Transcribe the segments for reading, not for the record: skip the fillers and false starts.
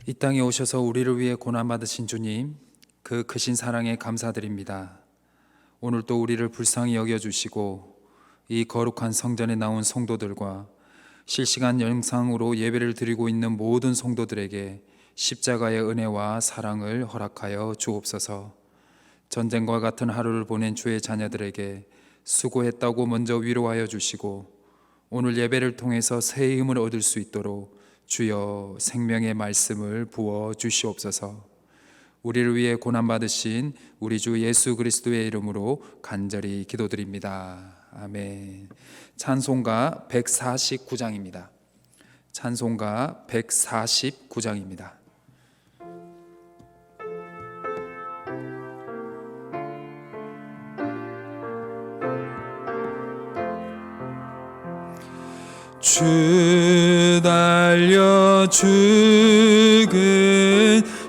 이 땅에 오셔서 우리를 위해 고난받으신 주님, 그 크신 사랑에 감사드립니다. 오늘 또 우리를 불쌍히 여겨주시고 이 거룩한 성전에 나온 성도들과 실시간 영상으로 예배를 드리고 있는 모든 성도들에게 십자가의 은혜와 사랑을 허락하여 주옵소서. 전쟁과 같은 하루를 보낸 주의 자녀들에게 수고했다고 먼저 위로하여 주시고 오늘 예배를 통해서 새 힘을 얻을 수 있도록 주여 생명의 말씀을 부어 주시옵소서. 우리를 위해 고난받으신 우리 주 예수 그리스도의 이름으로 간절히 기도드립니다. 아멘. 찬송가 149장입니다. 찬송가 149장입니다. 주 달려 죽은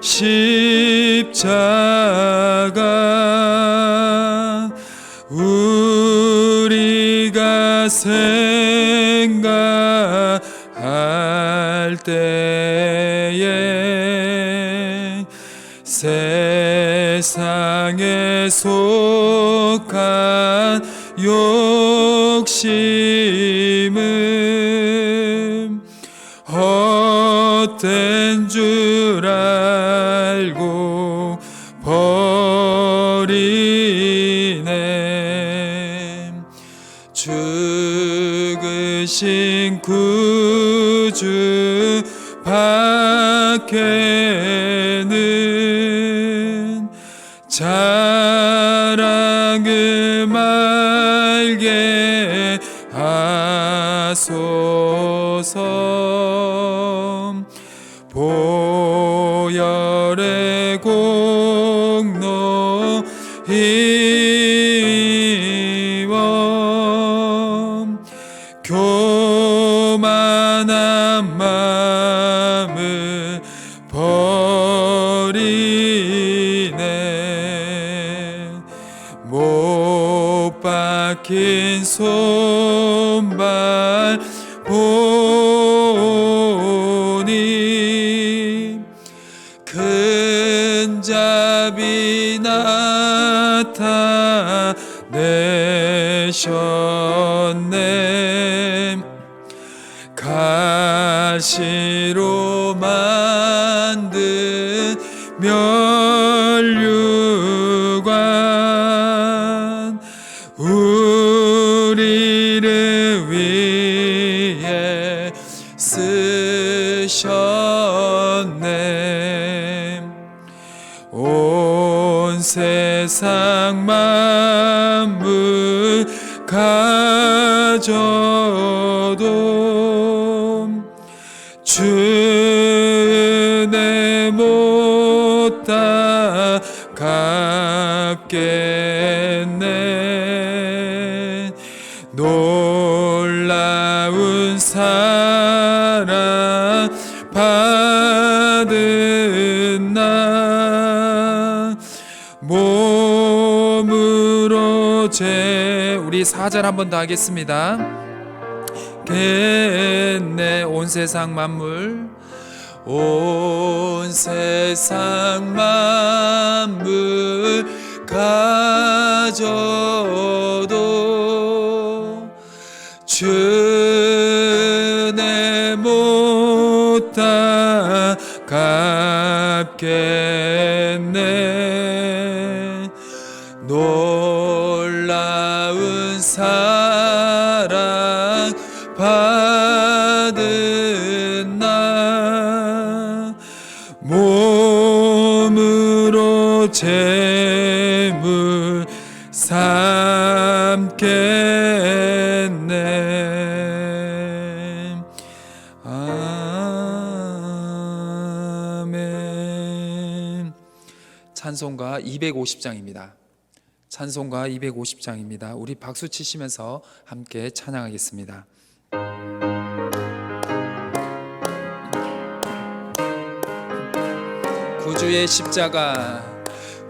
십자가 우리가 생각할 때에 세상에 속한 욕심은 헛된 줄 알고 버리네. 죽으신 구주 밖에는 자랑을 말게 하소서. 보혈의 공로 힘입어 교만한 마음을 버리네. 못 박힌 손발 보니 큰 자비 나타내셨네. 가시로 만든 면류관 우리를 위해 쓰셨네. 온 세상 만물 가져도 주 은혜 못 다 갚겠네. 놀라운 사랑 받은 나 몸으로 우리 4절 한 번 더 하겠습니다. 겠네. 온 세상 만물 온 세상 만물 가져도 주 은혜 못 다 갚겠네. 놀라운 사랑 받은 나 몸으로 제물 삼겠네. 아멘. 찬송가 250장입니다. 찬송가 250장입니다. 우리 박수 치시면서 함께 찬양하겠습니다. 구주의 십자가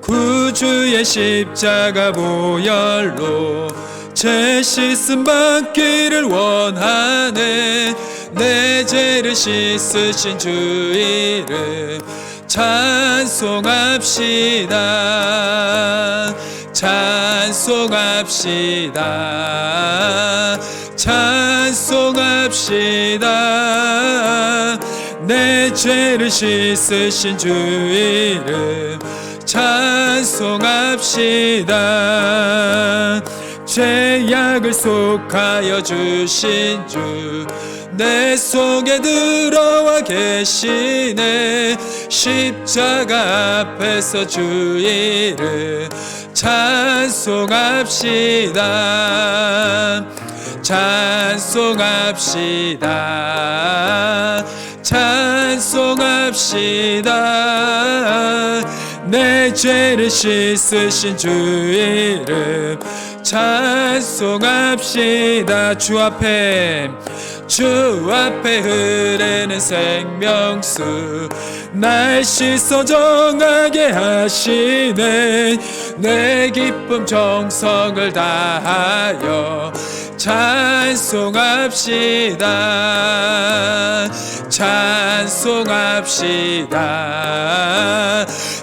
구주의 십자가 보혈로 죄 씻음 받기를 원하네. 내 죄를 씻으신 주 이름 찬송합시다. 찬송합시다. 찬송합시다. 내 죄를 씻으신 주 이름 찬송합시다. 죄악을 속하여 주신 주 내 속에 들어와 계시네. 십자가 앞에서 주 이름 찬송합시다. 찬송합시다. 찬송합시다. 내 죄를 씻으신 주 이름 찬송합시다. 주 앞에 흐르는 생명수 날 씻어 정하게 하시네. 내 기쁨 정성을 다하여 찬송합시다. 찬송합시다.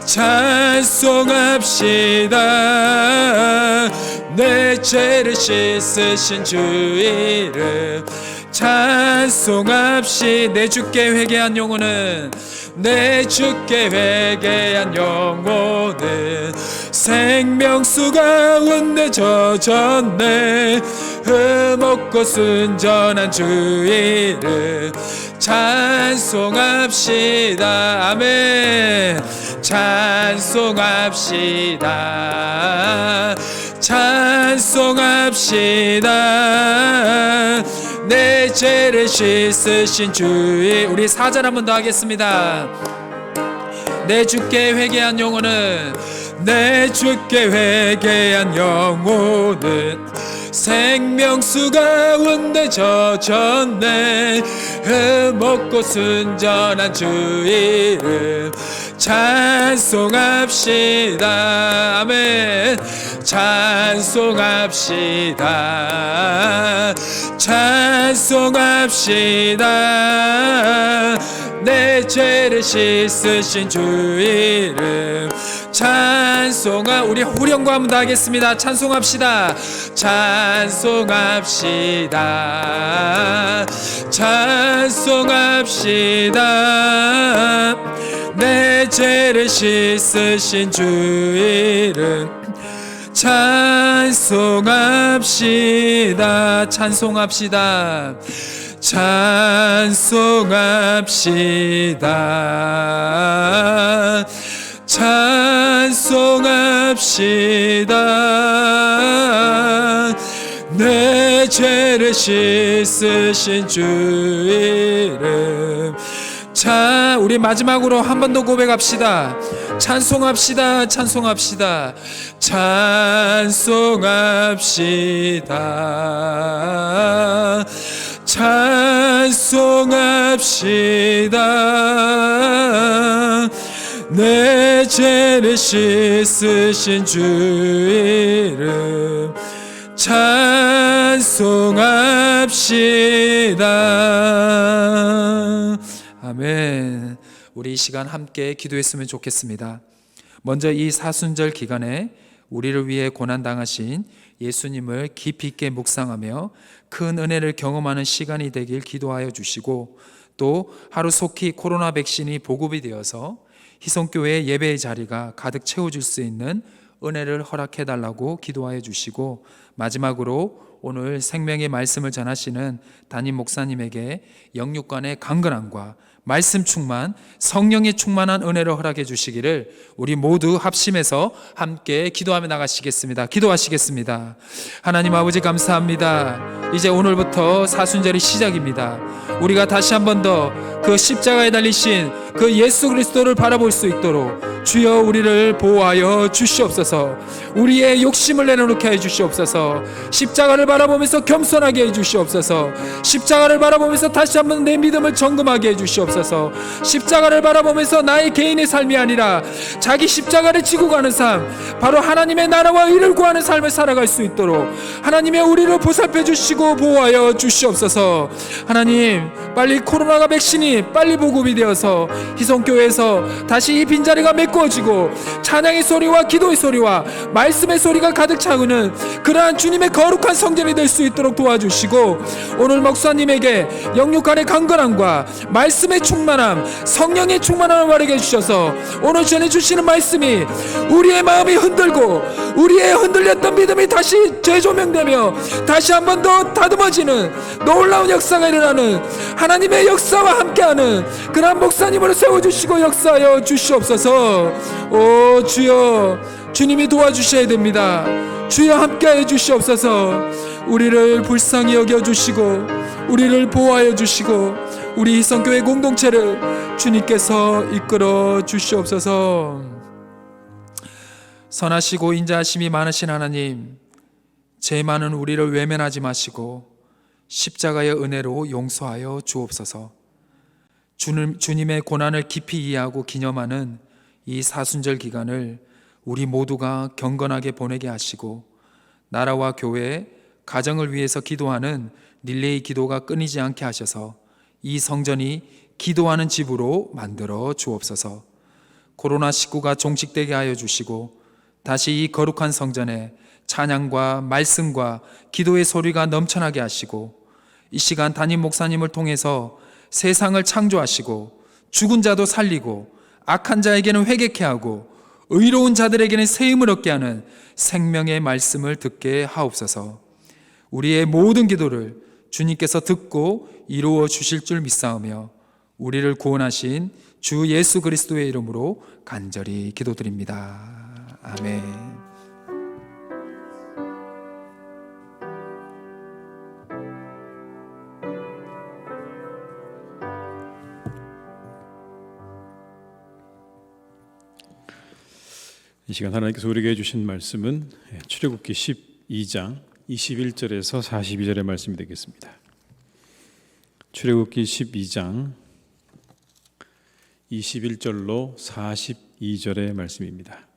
찬송합시다. 내 죄를 씻으신 주 이름 찬송합시다. 내 주께 회개한 영혼은 내 주께 회개한 영혼은 생명수 가운데 젖었네. 흠없고 순전한 주 이름 찬송합시다. 아멘. 찬송합시다. 찬송합시다. 내 죄를 씻으신 주의 우리 4절 한 번 더 하겠습니다. 내 주께 회개한 영혼은 내 주께 회개한 영혼은 생명수 가운데 젖었네. 흠없고 순전한 주 이름 찬송합시다. 아멘. 찬송합시다. 찬송합시다. 내 죄를 씻으신 주 이름 우리 후렴과 한번 더 하겠습니다. 찬송합시다. 찬송합시다. 찬송합시다. 내 죄를 씻으신 주 이름 찬송합시다. 찬송합시다. 찬송합시다. 찬송합시다. 내 죄를 씻으신 주 이름 우리 마지막으로 한 번 더 고백합시다. 찬송합시다. 찬송합시다. 찬송합시다. 찬송합시다. 내 죄를 씻으신 주 이름 찬송합시다. 아멘. 우리 이 시간 함께 기도했으면 좋겠습니다. 먼저 이 사순절 기간에 우리를 위해 고난당하신 예수님을 깊이 있게 묵상하며 큰 은혜를 경험하는 시간이 되길 기도하여 주시고, 또 하루속히 코로나 백신이 보급이 되어서 희성교회 예배의 자리가 가득 채워줄 수 있는 은혜를 허락해 달라고 기도하여 주시고, 마지막으로 오늘 생명의 말씀을 전하시는 담임 목사님에게 영육간의 강건함과 말씀 충만, 성령의 충만한 은혜를 허락해 주시기를 우리 모두 합심해서 함께 기도하며 나가시겠습니다. 기도하시겠습니다. 하나님 아버지 감사합니다. 이제 오늘부터 사순절이 시작입니다. 우리가 다시 한 번 더 그 십자가에 달리신 그 예수 그리스도를 바라볼 수 있도록 주여 우리를 보호하여 주시옵소서. 우리의 욕심을 내려놓게 해 주시옵소서. 십자가를 바라보면서 겸손하게 해 주시옵소서. 십자가를 바라보면서 다시 한번 내 믿음을 점검하게 해 주시옵소서. 십자가를 바라보면서 나의 개인의 삶이 아니라 자기 십자가를 지고 가는 삶, 바로 하나님의 나라와 의를 구하는 삶을 살아갈 수 있도록 하나님의 우리를 보살펴 주시고 보호하여 주시옵소서. 하나님, 빨리 코로나가 백신이 빨리 보급이 되어서 희성교회에서 다시 이 빈자리가 메꾸어지고 찬양의 소리와 기도의 소리와 말씀의 소리가 가득 차오는 그러한 주님의 거룩한 성전이 될 수 있도록 도와주시고, 오늘 목사님에게 영육간의 강건함과 말씀의 충만함, 성령의 충만함을 바르게 해주셔서 오늘 전해주시는 말씀이 우리의 마음이 흔들고 우리의 흔들렸던 믿음이 다시 재조명되며 다시 한 번 더 다듬어지는 놀라운 역사가 일어나는 하나님의 역사와 함께하는 그러한 목사님으로 세워주시고 역사하여 주시옵소서. 오 주여, 주님이 도와주셔야 됩니다. 주여 함께하여 주시옵소서. 우리를 불쌍히 여겨주시고 우리를 보호하여 주시고 우리 희성교회 공동체를 주님께서 이끌어 주시옵소서. 선하시고 인자하심이 많으신 하나님, 죄 많은 우리를 외면하지 마시고 십자가의 은혜로 용서하여 주옵소서. 주님의 고난을 깊이 이해하고 기념하는 이 사순절 기간을 우리 모두가 경건하게 보내게 하시고, 나라와 교회, 가정을 위해서 기도하는 릴레이 기도가 끊이지 않게 하셔서 이 성전이 기도하는 집으로 만들어 주옵소서. 코로나19가 종식되게 하여 주시고 다시 이 거룩한 성전에 찬양과 말씀과 기도의 소리가 넘쳐나게 하시고, 이 시간 담임 목사님을 통해서 세상을 창조하시고 죽은 자도 살리고 악한 자에게는 회개케 하고 의로운 자들에게는 세임을 얻게 하는 생명의 말씀을 듣게 하옵소서. 우리의 모든 기도를 주님께서 듣고 이루어 주실 줄 믿사오며 우리를 구원하신 주 예수 그리스도의 이름으로 간절히 기도드립니다. 아멘. 이 시간 하나님께서 우리에게 해주신 말씀은 출애굽기 12장 21절에서 42절의 말씀이 되겠습니다. 출애굽기 12장 21절로 42절의 말씀입니다.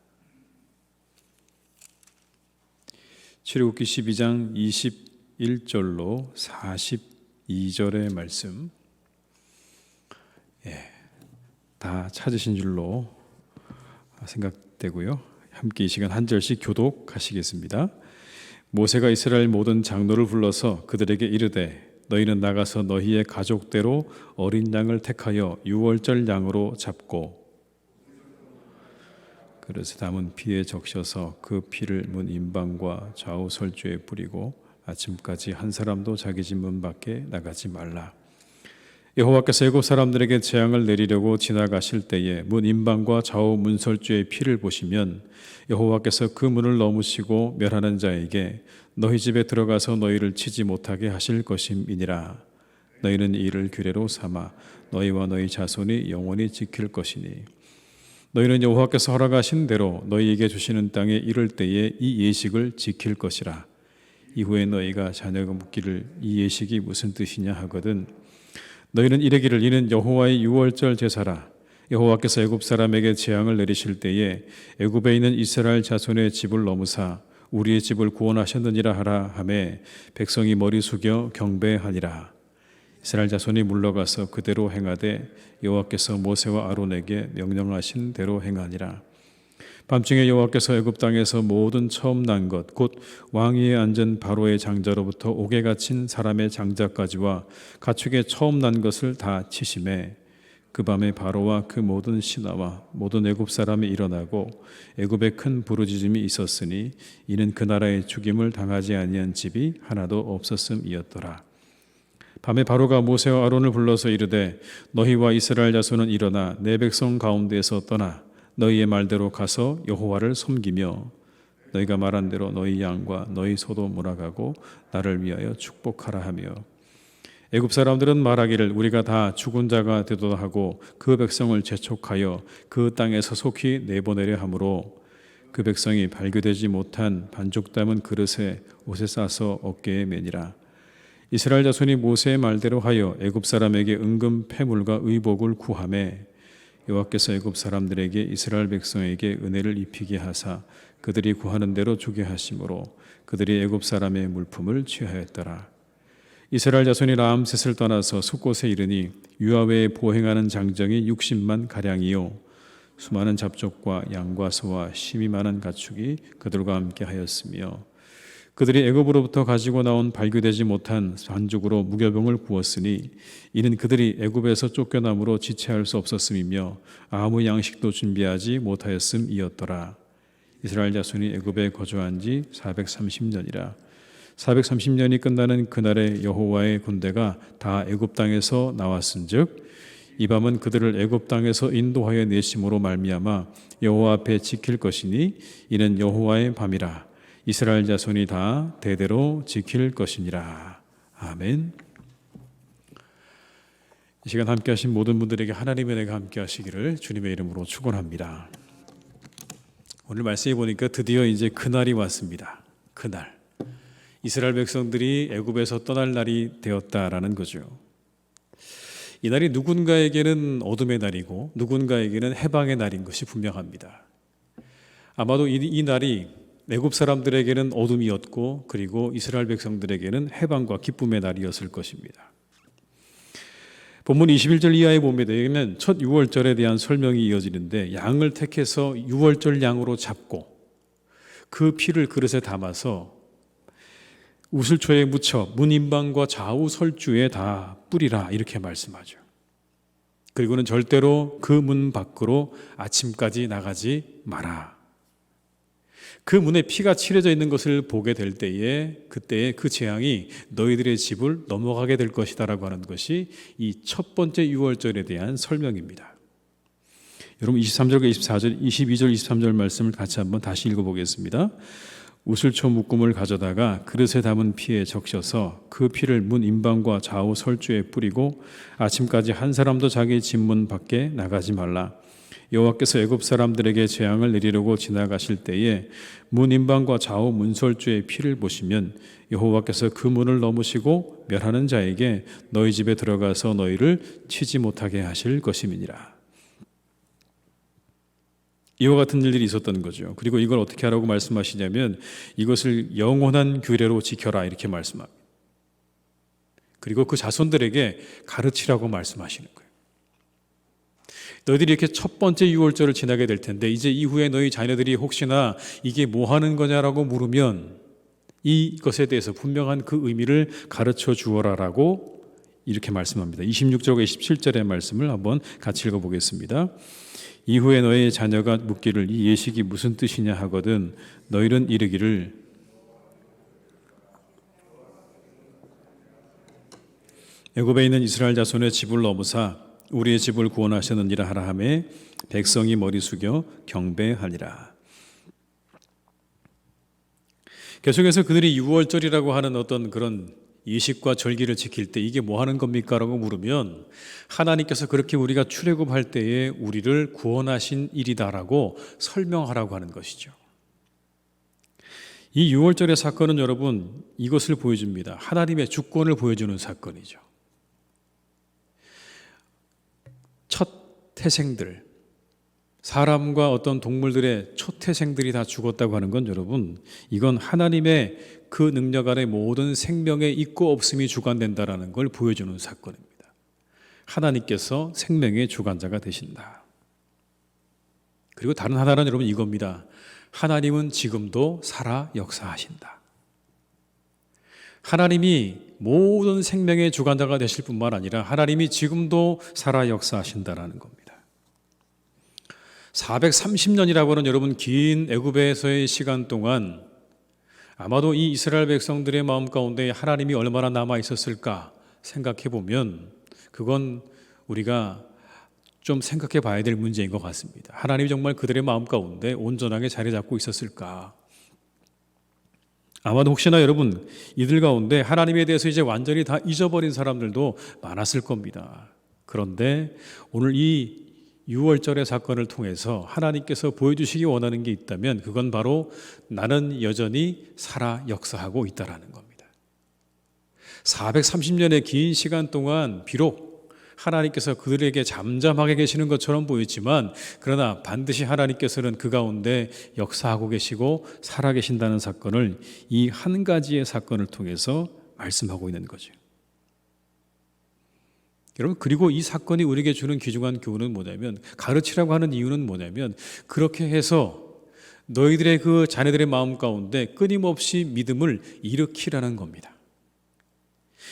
출애굽기 12장 21절로 42절의 말씀, 다 찾으신 줄로 생각되고요. 함께 이 시간 한 절씩 교독하시겠습니다. 모세가 이스라엘 모든 장로를 불러서 그들에게 이르되, 너희는 나가서 너희의 가족대로 어린 양을 택하여 유월절 양으로 잡고 그릇에 담은 피에 적셔서 그 피를 문 임방과 좌우 설주에 뿌리고 아침까지 한 사람도 자기 집 문 밖에 나가지 말라. 여호와께서 애굽 사람들에게 재앙을 내리려고 지나가실 때에 문 임방과 좌우 문설주의 피를 보시면 여호와께서 그 문을 넘으시고 멸하는 자에게 너희 집에 들어가서 너희를 치지 못하게 하실 것임이니라. 너희는 이를 규례로 삼아 너희와 너희 자손이 영원히 지킬 것이니, 너희는 여호와께서 허락하신 대로 너희에게 주시는 땅에 이를 때에 이 예식을 지킬 것이라. 이후에 너희가 자녀가 묻기를 이 예식이 무슨 뜻이냐 하거든 너희는 이르기를 이는 여호와의 유월절 제사라. 여호와께서 애굽 사람에게 재앙을 내리실 때에 애굽에 있는 이스라엘 자손의 집을 넘으사 우리의 집을 구원하셨느니라 하라 하매 백성이 머리 숙여 경배하니라. 이스라엘 자손이 물러가서 그대로 행하되 여호와께서 모세와 아론에게 명령하신 대로 행하니라. 밤중에 여호와께서 애굽 땅에서 모든 처음 난 것 곧 왕위에 앉은 바로의 장자로부터 옥에 갇힌 사람의 장자까지와 가축의 처음 난 것을 다 치심에 그 밤에 바로와 그 모든 신하와 모든 애굽 사람이 일어나고 애굽에 큰 부르짖음이 있었으니 이는 그 나라의 죽임을 당하지 아니한 집이 하나도 없었음이었더라. 밤에 바로가 모세와 아론을 불러서 이르되 너희와 이스라엘 자손은 일어나 내 백성 가운데에서 떠나 너희의 말대로 가서 여호와를 섬기며 너희가 말한 대로 너희 양과 너희 소도 몰아가고 나를 위하여 축복하라 하며 애굽 사람들은 말하기를 우리가 다 죽은 자가 되도다 하고 그 백성을 재촉하여 그 땅에서 속히 내보내려 하므로 그 백성이 발교되지 못한 반죽 담은 그릇에 옷에 싸서 어깨에 매니라. 이스라엘 자손이 모세의 말대로 하여 애굽 사람에게 은금 패물과 의복을 구하매 여호와께서 애굽 사람들에게 이스라엘 백성에게 은혜를 입히게 하사 그들이 구하는 대로 주게 하심으로 그들이 애굽 사람의 물품을 취하였더라. 이스라엘 자손이 라암셋을 떠나서 숫곳에 이르니 유아외에 보행하는 장정이 60만 가량이요 수많은 잡족과 양과 소와 심이 많은 가축이 그들과 함께 하였으며 그들이 애굽으로부터 가지고 나온 발교되지 못한 반죽으로 무교병을 구웠으니 이는 그들이 애굽에서 쫓겨남으로 지체할 수 없었음이며 아무 양식도 준비하지 못하였음이었더라. 이스라엘 자손이 애굽에 거주한 지 430년이라. 430년이 끝나는 그날에 여호와의 군대가 다 애굽 땅에서 나왔은즉 이 밤은 그들을 애굽 땅에서 인도하여 내심으로 말미암아 여호와 앞에 지킬 것이니 이는 여호와의 밤이라. 이스라엘 자손이 다 대대로 지킬 것이니라. 아멘. 이 시간 함께 하신 모든 분들에게 하나님의 은혜가 함께 하시기를 주님의 이름으로 축원합니다. 오늘 말씀해 보니까 드디어 이제 그날이 왔습니다. 그날. 이스라엘 백성들이 애굽에서 떠날 날이 되었다라는 거죠. 이 날이 누군가에게는 어둠의 날이고 누군가에게는 해방의 날인 것이 분명합니다. 아마도 이 날이 애굽 사람들에게는 어둠이었고 그리고 이스라엘 백성들에게는 해방과 기쁨의 날이었을 것입니다. 본문 21절 이하에 보면 첫 유월절에 대한 설명이 이어지는데 양을 택해서 유월절 양으로 잡고 그 피를 그릇에 담아서 우슬초에 묻혀 문인방과 좌우 설주에 다 뿌리라 이렇게 말씀하죠. 그리고는 절대로 그 문 밖으로 아침까지 나가지 마라. 그 문에 피가 칠해져 있는 것을 보게 될 때에 그때에 그 재앙이 너희들의 집을 넘어가게 될 것이다라고 하는 것이 이 첫 번째 유월절에 대한 설명입니다. 여러분 23절과 24절, 22절, 23절 말씀을 같이 한번 다시 읽어보겠습니다. 우슬초 묶음을 가져다가 그릇에 담은 피에 적셔서 그 피를 문 임방과 좌우 설주에 뿌리고 아침까지 한 사람도 자기 집 문 밖에 나가지 말라. 여호와께서 애굽 사람들에게 재앙을 내리려고 지나가실 때에 문 임방과 좌우 문설주의 피를 보시면 여호와께서 그 문을 넘으시고 멸하는 자에게 너희 집에 들어가서 너희를 치지 못하게 하실 것임이니라. 이와 같은 일들이 있었던 거죠. 그리고 이걸 어떻게 하라고 말씀하시냐면 이것을 영원한 규례로 지켜라 이렇게 말씀합니다. 그리고 그 자손들에게 가르치라고 말씀하시는 거예요. 너희들이 이렇게 첫 번째 유월절을 지나게 될 텐데 이제 이후에 너희 자녀들이 혹시나 이게 뭐 하는 거냐라고 물으면 이것에 대해서 분명한 그 의미를 가르쳐 주어라라고 이렇게 말씀합니다. 26절과 27절의 말씀을 한번 같이 읽어보겠습니다. 이후에 너희 자녀가 묻기를 이 예식이 무슨 뜻이냐 하거든 너희는 이르기를 애굽에 있는 이스라엘 자손의 집을 넘으사 우리의 집을 구원하셨느니라 하라 하매 백성이 머리 숙여 경배하니라. 계속해서 그들이 유월절이라고 하는 어떤 그런 예식과 절기를 지킬 때 이게 뭐 하는 겁니까? 라고 물으면 하나님께서 그렇게 우리가 출애굽할 때에 우리를 구원하신 일이다라고 설명하라고 하는 것이죠. 이 유월절의 사건은 여러분 이것을 보여줍니다. 하나님의 주권을 보여주는 사건이죠. 첫 태생들, 사람과 어떤 동물들의 초태생들이 다 죽었다고 하는 건 여러분 이건 하나님의 그 능력 아래 모든 생명의 있고 없음이 주관된다라는 걸 보여주는 사건입니다. 하나님께서 생명의 주관자가 되신다. 그리고 다른 하나는 여러분 이겁니다. 하나님은 지금도 살아 역사하신다. 하나님이 모든 생명의 주관자가 되실 뿐만 아니라 하나님이 지금도 살아 역사하신다라는 겁니다. 430년이라고 하는 여러분 긴 애굽에서의 시간 동안 아마도 이 이스라엘 백성들의 마음 가운데 하나님이 얼마나 남아 있었을까 생각해 보면 그건 우리가 좀 생각해 봐야 될 문제인 것 같습니다. 하나님이 정말 그들의 마음 가운데 온전하게 자리 잡고 있었을까? 아마도 혹시나 여러분 이들 가운데 하나님에 대해서 이제 완전히 다 잊어버린 사람들도 많았을 겁니다. 그런데 오늘 이 6월절의 사건을 통해서 하나님께서 보여주시기 원하는 게 있다면 그건 바로 나는 여전히 살아 역사하고 있다라는 겁니다. 430년의 긴 시간 동안 비록 하나님께서 그들에게 잠잠하게 계시는 것처럼 보였지만 그러나 반드시 하나님께서는 그 가운데 역사하고 계시고 살아계신다는 사건을 이 한 가지의 사건을 통해서 말씀하고 있는 거죠. 여러분, 그리고 이 사건이 우리에게 주는 귀중한 교훈은 뭐냐면, 가르치라고 하는 이유는 뭐냐면, 그렇게 해서 너희들의 그 자녀들의 마음 가운데 끊임없이 믿음을 일으키라는 겁니다.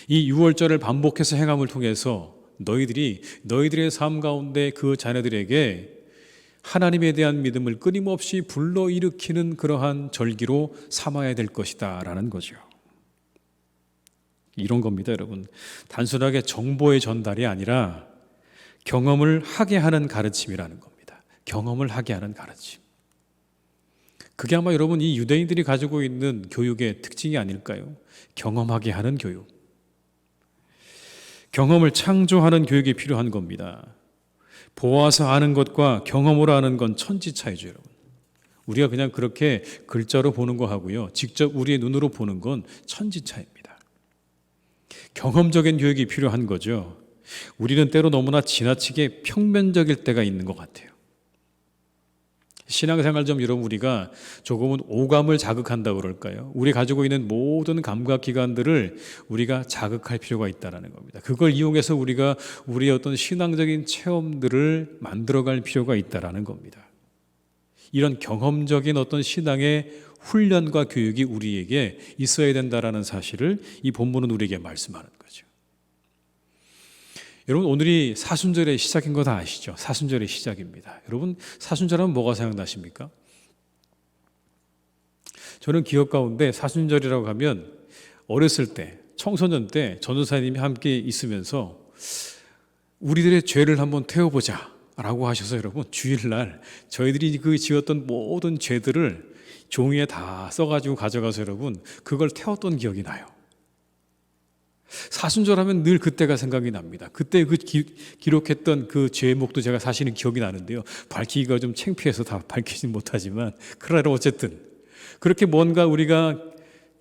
이 6월절을 반복해서 행함을 통해서 너희들의 삶 가운데 그 자녀들에게 하나님에 대한 믿음을 끊임없이 불러일으키는 그러한 절기로 삼아야 될 것이다 라는 거죠. 이런 겁니다, 여러분. 단순하게 정보의 전달이 아니라 경험을 하게 하는 가르침이라는 겁니다. 경험을 하게 하는 가르침. 그게 아마 여러분 이 유대인들이 가지고 있는 교육의 특징이 아닐까요? 경험하게 하는 교육. 경험을 창조하는 교육이 필요한 겁니다. 보아서 아는 것과 경험으로 아는 건 천지 차이죠, 여러분. 우리가 그냥 그렇게 글자로 보는 거 하고요, 직접 우리의 눈으로 보는 건 천지 차이입니다. 경험적인 교육이 필요한 거죠. 우리는 때로 너무나 지나치게 평면적일 때가 있는 것 같아요. 신앙생활 좀 여러분 우리가 조금은 오감을 자극한다고 그럴까요? 우리 가지고 있는 모든 감각기관들을 우리가 자극할 필요가 있다는 겁니다. 그걸 이용해서 우리가 우리의 어떤 신앙적인 체험들을 만들어갈 필요가 있다는 겁니다. 이런 경험적인 어떤 신앙의 훈련과 교육이 우리에게 있어야 된다는 사실을 이 본문은 우리에게 말씀하는 거죠. 여러분, 오늘이 사순절의 시작인 거 다 아시죠? 사순절의 시작입니다. 여러분, 사순절하면 뭐가 생각나십니까? 저는 기억 가운데 사순절이라고 하면 어렸을 때, 청소년 때 전도사님이 함께 있으면서 우리들의 죄를 한번 태워보자 라고 하셔서 여러분, 주일날 저희들이 그 지었던 모든 죄들을 종이에 다 써가지고 가져가서 여러분 그걸 태웠던 기억이 나요. 사순절하면 늘 그때가 생각이 납니다. 그때 그 기록했던 그 제목도 제가 사실은 기억이 나는데요, 밝히기가 좀 창피해서 다 밝히진 못하지만 그러나 어쨌든 그렇게 뭔가 우리가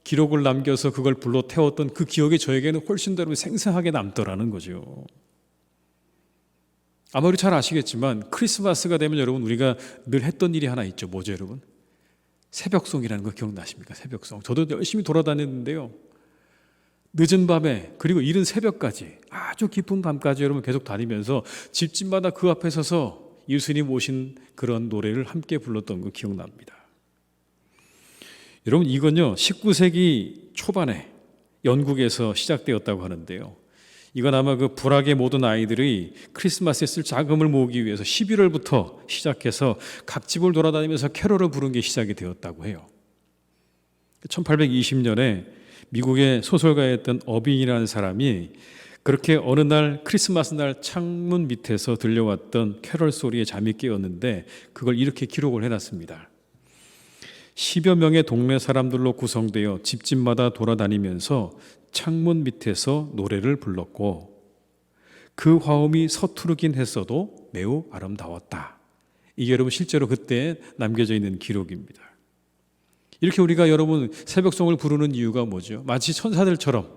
기록을 남겨서 그걸 불러 태웠던 그 기억이 저에게는 훨씬 더 생생하게 남더라는 거죠. 아마 우리 잘 아시겠지만 크리스마스가 되면 여러분 우리가 늘 했던 일이 하나 있죠. 뭐죠, 여러분? 새벽송이라는 거 기억나십니까? 새벽송. 저도 열심히 돌아다녔는데요, 늦은 밤에 그리고 이른 새벽까지, 아주 깊은 밤까지 여러분 계속 다니면서 집집마다 그 앞에 서서 예수님 오신 그런 노래를 함께 불렀던 거 기억납니다. 여러분, 이건요 19세기 초반에 영국에서 시작되었다고 하는데요, 이건 아마 그 불악의 모든 아이들이 크리스마스에 쓸 자금을 모으기 위해서 11월부터 시작해서 각 집을 돌아다니면서 캐롤을 부른 게 시작이 되었다고 해요. 1820년에 미국의 소설가였던 어빙이라는 사람이 그렇게 어느 날 크리스마스 날 창문 밑에서 들려왔던 캐롤 소리에 잠이 깨었는데 그걸 이렇게 기록을 해놨습니다. 10여 명의 동네 사람들로 구성되어 집집마다 돌아다니면서 창문 밑에서 노래를 불렀고 그 화음이 서투르긴 했어도 매우 아름다웠다. 이게 여러분 실제로 그때 남겨져 있는 기록입니다. 이렇게 우리가 여러분 새벽송을 부르는 이유가 뭐죠? 마치 천사들처럼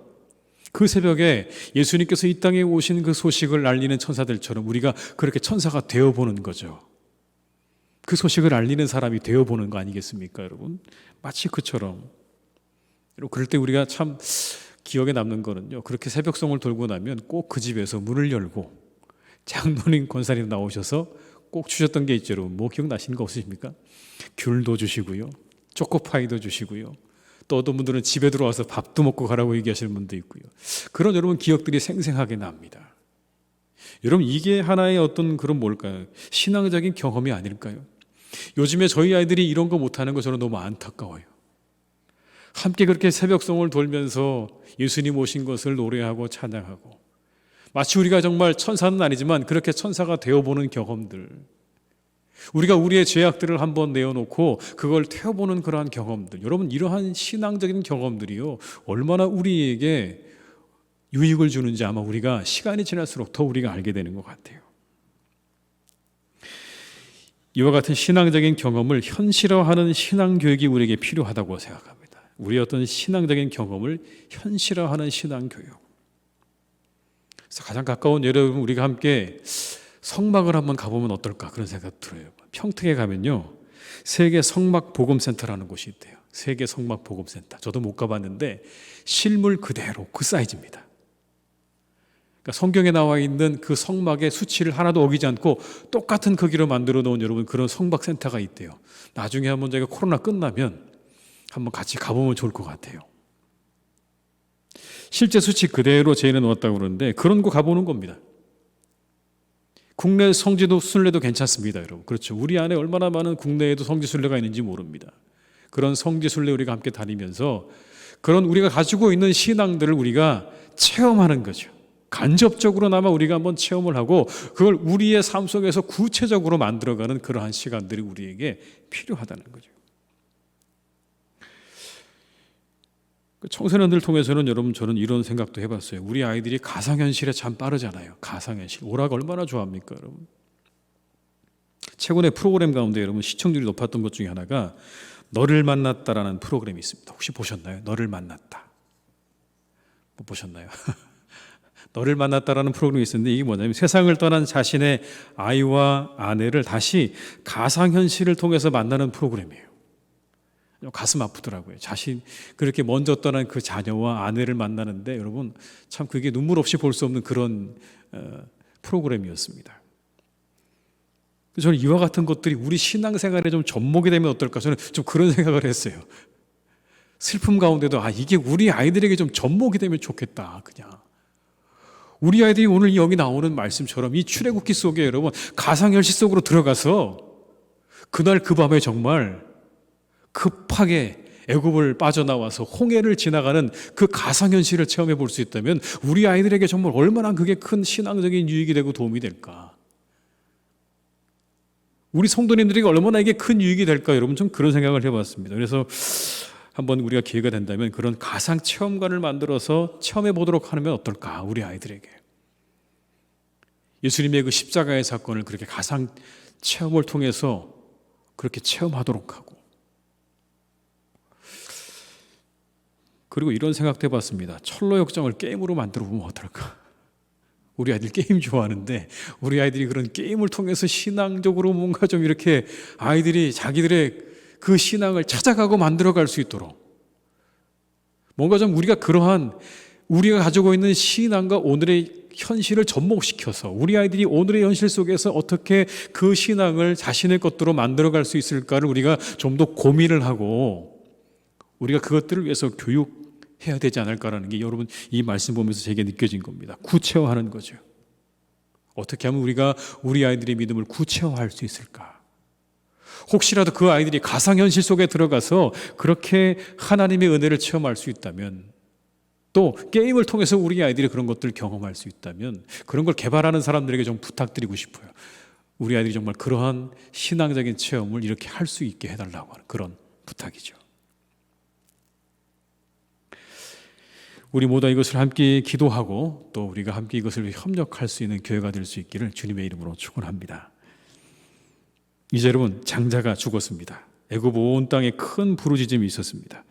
그 새벽에 예수님께서 이 땅에 오신 그 소식을 알리는 천사들처럼 우리가 그렇게 천사가 되어보는 거죠. 그 소식을 알리는 사람이 되어보는 거 아니겠습니까, 여러분? 마치 그처럼. 그럴 때 우리가 참 기억에 남는 거는요, 그렇게 새벽송을 돌고 나면 꼭 그 집에서 문을 열고 장로님 권사님 나오셔서 꼭 주셨던 게 있죠, 여러분. 뭐 기억나시는 거 없으십니까? 귤도 주시고요, 초코파이도 주시고요, 또 어떤 분들은 집에 들어와서 밥도 먹고 가라고 얘기하시는 분도 있고요. 그런 여러분 기억들이 생생하게 납니다. 여러분, 이게 하나의 어떤 그런 뭘까요? 신앙적인 경험이 아닐까요? 요즘에 저희 아이들이 이런 거 못하는 거 저는 너무 안타까워요. 함께 그렇게 새벽송을 돌면서 예수님 오신 것을 노래하고 찬양하고, 마치 우리가 정말 천사는 아니지만 그렇게 천사가 되어보는 경험들, 우리가 우리의 죄악들을 한번 내어놓고 그걸 태워보는 그러한 경험들, 여러분 이러한 신앙적인 경험들이요 얼마나 우리에게 유익을 주는지 아마 우리가 시간이 지날수록 더 우리가 알게 되는 것 같아요. 이와 같은 신앙적인 경험을 현실화하는 신앙교육이 우리에게 필요하다고 생각합니다. 우리의 어떤 신앙적인 경험을 현실화하는 신앙교육. 그래서 가장 가까운 여러분 우리가 함께 성막을 한번 가보면 어떨까 그런 생각 들어요. 평택에 가면요 세계 성막 보금센터라는 곳이 있대요. 세계 성막 보금센터. 저도 못 가봤는데 실물 그대로 그 사이즈입니다. 그러니까 성경에 나와 있는 그 성막의 수치를 하나도 어기지 않고 똑같은 크기로 만들어 놓은 여러분 그런 성막센터가 있대요. 나중에 한번 저희가 코로나 끝나면 한번 같이 가보면 좋을 것 같아요. 실제 수치 그대로 재현해 놓았다고 그러는데 그런 거 가보는 겁니다. 국내 성지도 순례도 괜찮습니다, 여러분. 그렇죠. 우리 안에 얼마나 많은 국내에도 성지 순례가 있는지 모릅니다. 그런 성지 순례 우리가 함께 다니면서 그런 우리가 가지고 있는 신앙들을 우리가 체험하는 거죠. 간접적으로나마 우리가 한번 체험을 하고 그걸 우리의 삶 속에서 구체적으로 만들어가는 그러한 시간들이 우리에게 필요하다는 거죠. 청소년들 통해서는 여러분 저는 이런 생각도 해봤어요. 우리 아이들이 가상현실에 참 빠르잖아요. 가상현실. 오라가 얼마나 좋아합니까 여러분. 최근에 프로그램 가운데 여러분 시청률이 높았던 것 중에 하나가 너를 만났다라는 프로그램이 있습니다. 혹시 보셨나요? 너를 만났다. 못 보셨나요? 너를 만났다라는 프로그램이 있었는데 이게 뭐냐면 세상을 떠난 자신의 아이와 아내를 다시 가상현실을 통해서 만나는 프로그램이에요. 가슴 아프더라고요. 자신 그렇게 먼저 떠난 그 자녀와 아내를 만나는데 여러분 참 그게 눈물 없이 볼 수 없는 그런 프로그램이었습니다. 저는 이와 같은 것들이 우리 신앙생활에 좀 접목이 되면 어떨까 저는 좀 그런 생각을 했어요. 슬픔 가운데도 이게 우리 아이들에게 좀 접목이 되면 좋겠다. 그냥 우리 아이들이 오늘 여기 나오는 말씀처럼 이 출애굽기 속에 여러분 가상현실 속으로 들어가서 그날 그 밤에 정말 급하게 애굽을 빠져나와서 홍해를 지나가는 그 가상현실을 체험해 볼 수 있다면 우리 아이들에게 정말 얼마나 그게 큰 신앙적인 유익이 되고 도움이 될까. 우리 성도님들에게 얼마나 이게 큰 유익이 될까 여러분 좀 그런 생각을 해봤습니다. 그래서 한번 우리가 기회가 된다면 그런 가상 체험관을 만들어서 체험해 보도록 하면 어떨까 우리 아이들에게. 예수님의 그 십자가의 사건을 그렇게 가상 체험을 통해서 그렇게 체험하도록 하고 그리고 이런 생각도 해봤습니다. 철로역정을 게임으로 만들어 보면 어떨까? 우리 아이들 게임 좋아하는데 우리 아이들이 그런 게임을 통해서 신앙적으로 뭔가 좀 이렇게 아이들이 자기들의 그 신앙을 찾아가고 만들어갈 수 있도록 뭔가 좀 우리가 그러한 우리가 가지고 있는 신앙과 오늘의 현실을 접목시켜서 우리 아이들이 오늘의 현실 속에서 어떻게 그 신앙을 자신의 것으로 만들어갈 수 있을까를 우리가 좀 더 고민을 하고 우리가 그것들을 위해서 교육해야 되지 않을까라는 게 여러분 이 말씀 보면서 제게 느껴진 겁니다. 구체화하는 거죠. 어떻게 하면 우리가 우리 아이들의 믿음을 구체화할 수 있을까? 혹시라도 그 아이들이 가상현실 속에 들어가서 그렇게 하나님의 은혜를 체험할 수 있다면 또 게임을 통해서 우리 아이들이 그런 것들을 경험할 수 있다면 그런 걸 개발하는 사람들에게 좀 부탁드리고 싶어요. 우리 아이들이 정말 그러한 신앙적인 체험을 이렇게 할 수 있게 해달라고 하는 그런 부탁이죠. 우리 모두 이것을 함께 기도하고 또 우리가 함께 이것을 협력할 수 있는 교회가 될 수 있기를 주님의 이름으로 축원합니다. 이제 여러분 장자가 죽었습니다. 애굽 온 땅에 큰 부르짖음이 있었습니다.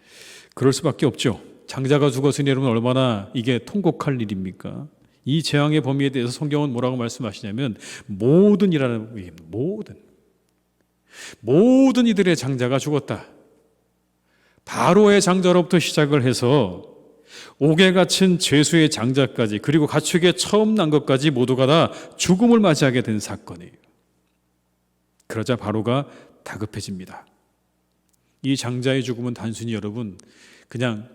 그럴 수밖에 없죠. 장자가 죽었으니 여러분 얼마나 이게 통곡할 일입니까? 이 재앙의 범위에 대해서 성경은 뭐라고 말씀하시냐면 모든이라는 얘기입니다. 모든 이들의 장자가 죽었다. 바로의 장자로부터 시작을 해서 옥에 갇힌 죄수의 장자까지 그리고 가축에 처음 난 것까지 모두가 다 죽음을 맞이하게 된 사건이에요. 그러자 바로가 다급해집니다. 이 장자의 죽음은 단순히 여러분 그냥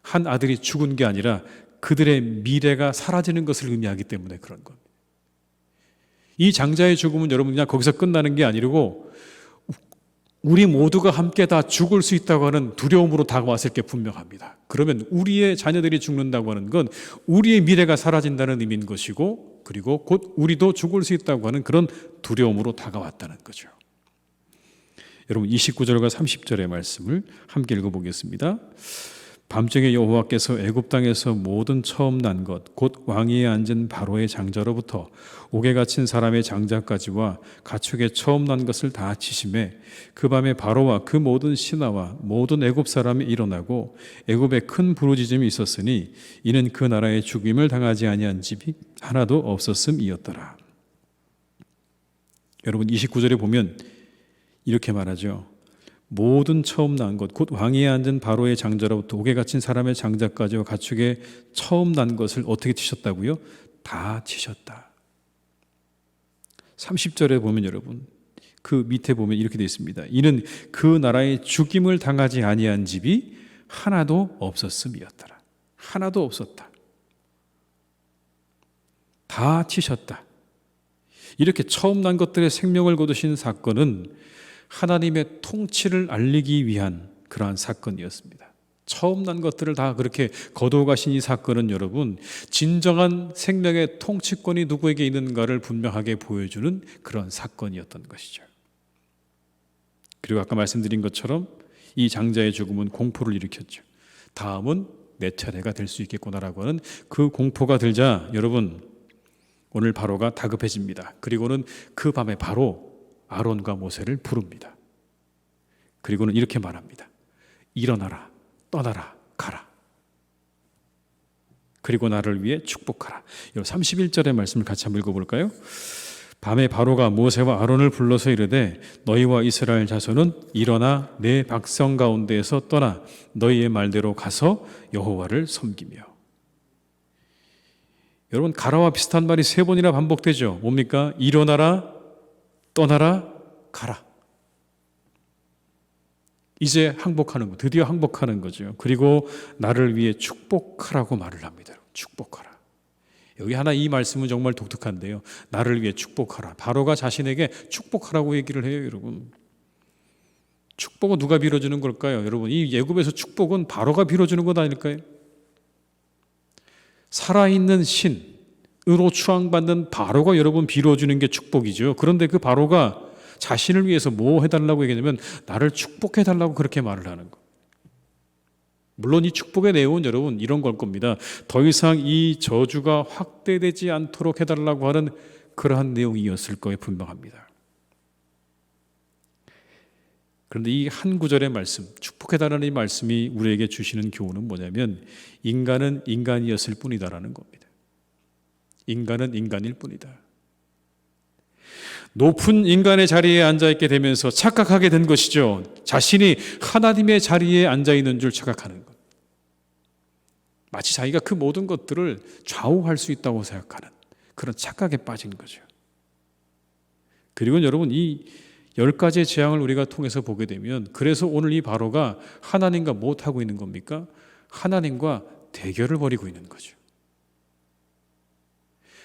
한 아들이 죽은 게 아니라 그들의 미래가 사라지는 것을 의미하기 때문에 그런 겁니다. 이 장자의 죽음은 여러분 그냥 거기서 끝나는 게 아니고 우리 모두가 함께 다 죽을 수 있다고 하는 두려움으로 다가왔을 게 분명합니다. 그러면 우리의 자녀들이 죽는다고 하는 건 우리의 미래가 사라진다는 의미인 것이고 그리고 곧 우리도 죽을 수 있다고 하는 그런 두려움으로 다가왔다는 거죠. 여러분 29절과 30절의 말씀을 함께 읽어보겠습니다. 밤중에 여호와께서 애굽 땅에서 모든 처음 난 것 곧 왕위에 앉은 바로의 장자로부터 옥에 갇힌 사람의 장자까지와 가축의 처음 난 것을 다 치심에 그 밤에 바로와 그 모든 신하와 모든 애굽 사람이 일어나고 애굽에 큰 부르짖음이 있었으니 이는 그 나라의 죽임을 당하지 아니한 집이 하나도 없었음이었더라. 여러분 29절에 보면 이렇게 말하죠. 모든 처음 난 것 곧 왕위에 앉은 바로의 장자로부터 옥에 갇힌 사람의 장자까지와 가축의 처음 난 것을 어떻게 치셨다고요? 다 치셨다. 30절에 보면 여러분 그 밑에 보면 이렇게 되어 있습니다. 이는 그 나라의 죽임을 당하지 아니한 집이 하나도 없었음이었더라. 하나도 없었다. 다 치셨다. 이렇게 처음 난 것들의 생명을 거두신 사건은 하나님의 통치를 알리기 위한 그러한 사건이었습니다. 처음 난 것들을 다 그렇게 거두어 가신 이 사건은 여러분 진정한 생명의 통치권이 누구에게 있는가를 분명하게 보여주는 그런 사건이었던 것이죠. 그리고 아까 말씀드린 것처럼 이 장자의 죽음은 공포를 일으켰죠. 다음은 내 차례가 될 수 있겠구나라고 하는 그 공포가 들자 여러분 오늘 바로가 다급해집니다. 그리고는 그 밤에 바로 아론과 모세를 부릅니다. 그리고는 이렇게 말합니다. 일어나라, 떠나라, 가라. 그리고 나를 위해 축복하라. 31절의 말씀을 같이 한번 읽어볼까요? 밤에 바로가 모세와 아론을 불러서 이르되 너희와 이스라엘 자손은 일어나 내 백성 가운데에서 떠나 너희의 말대로 가서 여호와를 섬기며. 여러분 가라와 비슷한 말이 3번이나 반복되죠. 뭡니까? 일어나라, 떠나라, 가라. 이제 항복하는 거, 드디어 항복하는 거죠. 그리고 나를 위해 축복하라고 말을 합니다. 축복하라. 여기 하나 이 말씀은 정말 독특한데요. 나를 위해 축복하라. 바로가 자신에게 축복하라고 얘기를 해요, 여러분. 축복은 누가 빌어주는 걸까요? 여러분, 이 애굽에서 축복은 바로가 빌어주는 것 아닐까요? 살아있는 신으로 추앙받는 바로가 여러분 빌어주는 게 축복이죠. 그런데 그 바로가 자신을 위해서 뭐 해달라고 얘기하냐면 나를 축복해달라고 그렇게 말을 하는 거. 물론 이 축복의 내용은 여러분 이런 걸 겁니다. 더 이상 이 저주가 확대되지 않도록 해달라고 하는 그러한 내용이었을 거에 분명합니다. 그런데 이 한 구절의 말씀, 축복해달라는 이 말씀이 우리에게 주시는 교훈은 뭐냐면 인간은 인간이었을 뿐이다라는 겁니다. 인간은 인간일 뿐이다. 높은 인간의 자리에 앉아있게 되면서 착각하게 된 것이죠. 자신이 하나님의 자리에 앉아있는 줄 착각하는 것. 마치 자기가 그 모든 것들을 좌우할 수 있다고 생각하는 그런 착각에 빠진 거죠. 그리고 여러분 이 10가지의 재앙을 우리가 통해서 보게 되면 그래서 오늘 이 바로가 하나님과 못하고 있는 겁니까? 하나님과 대결을 벌이고 있는 거죠.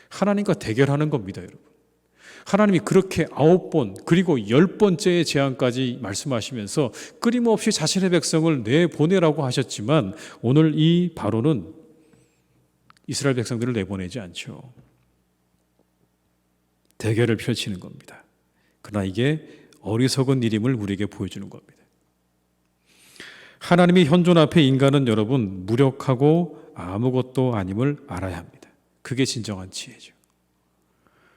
하나님과 대결하는 겁니다, 여러분. 하나님이 그렇게 9번 그리고 10번째의 재앙까지 말씀하시면서 끊임없이 자신의 백성을 내보내라고 하셨지만 오늘 이 바로는 이스라엘 백성들을 내보내지 않죠. 대결을 펼치는 겁니다. 그러나 이게 어리석은 일임을 우리에게 보여주는 겁니다. 하나님의 현존 앞에 인간은 여러분 무력하고 아무것도 아님을 알아야 합니다. 그게 진정한 지혜죠.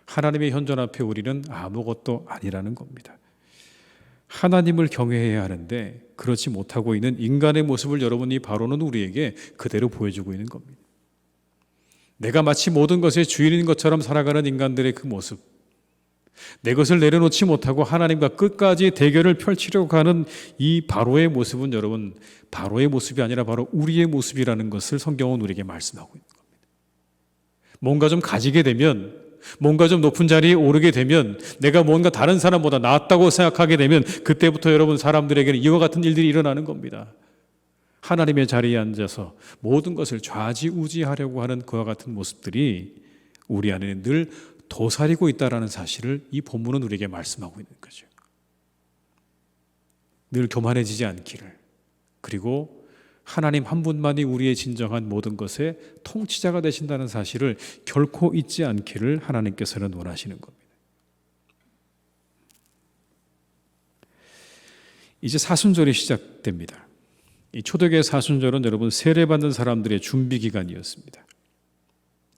하나님의 현존 앞에 우리는 아무것도 아니라는 겁니다. 하나님을 경외해야 하는데 그렇지 못하고 있는 인간의 모습을 여러분이 바로는 우리에게 그대로 보여주고 있는 겁니다. 내가 마치 모든 것의 주인인 것처럼 살아가는 인간들의 그 모습, 내 것을 내려놓지 못하고 하나님과 끝까지 대결을 펼치려고 하는 이 바로의 모습은 여러분 바로의 모습이 아니라 바로 우리의 모습이라는 것을 성경은 우리에게 말씀하고 있는 겁니다. 뭔가 좀 가지게 되면 뭔가 좀 높은 자리에 오르게 되면 내가 뭔가 다른 사람보다 낫다고 생각하게 되면 그때부터 여러분 사람들에게는 이와 같은 일들이 일어나는 겁니다. 하나님의 자리에 앉아서 모든 것을 좌지우지하려고 하는 그와 같은 모습들이 우리 안에는 늘 도사리고 있다는 사실을 이 본문은 우리에게 말씀하고 있는 거죠. 늘 교만해지지 않기를, 그리고 하나님 한 분만이 우리의 진정한 모든 것의 통치자가 되신다는 사실을 결코 잊지 않기를 하나님께서는 원하시는 겁니다. 이제 사순절이 시작됩니다. 이 초대교회 사순절은 여러분 세례받는 사람들의 준비 기간이었습니다.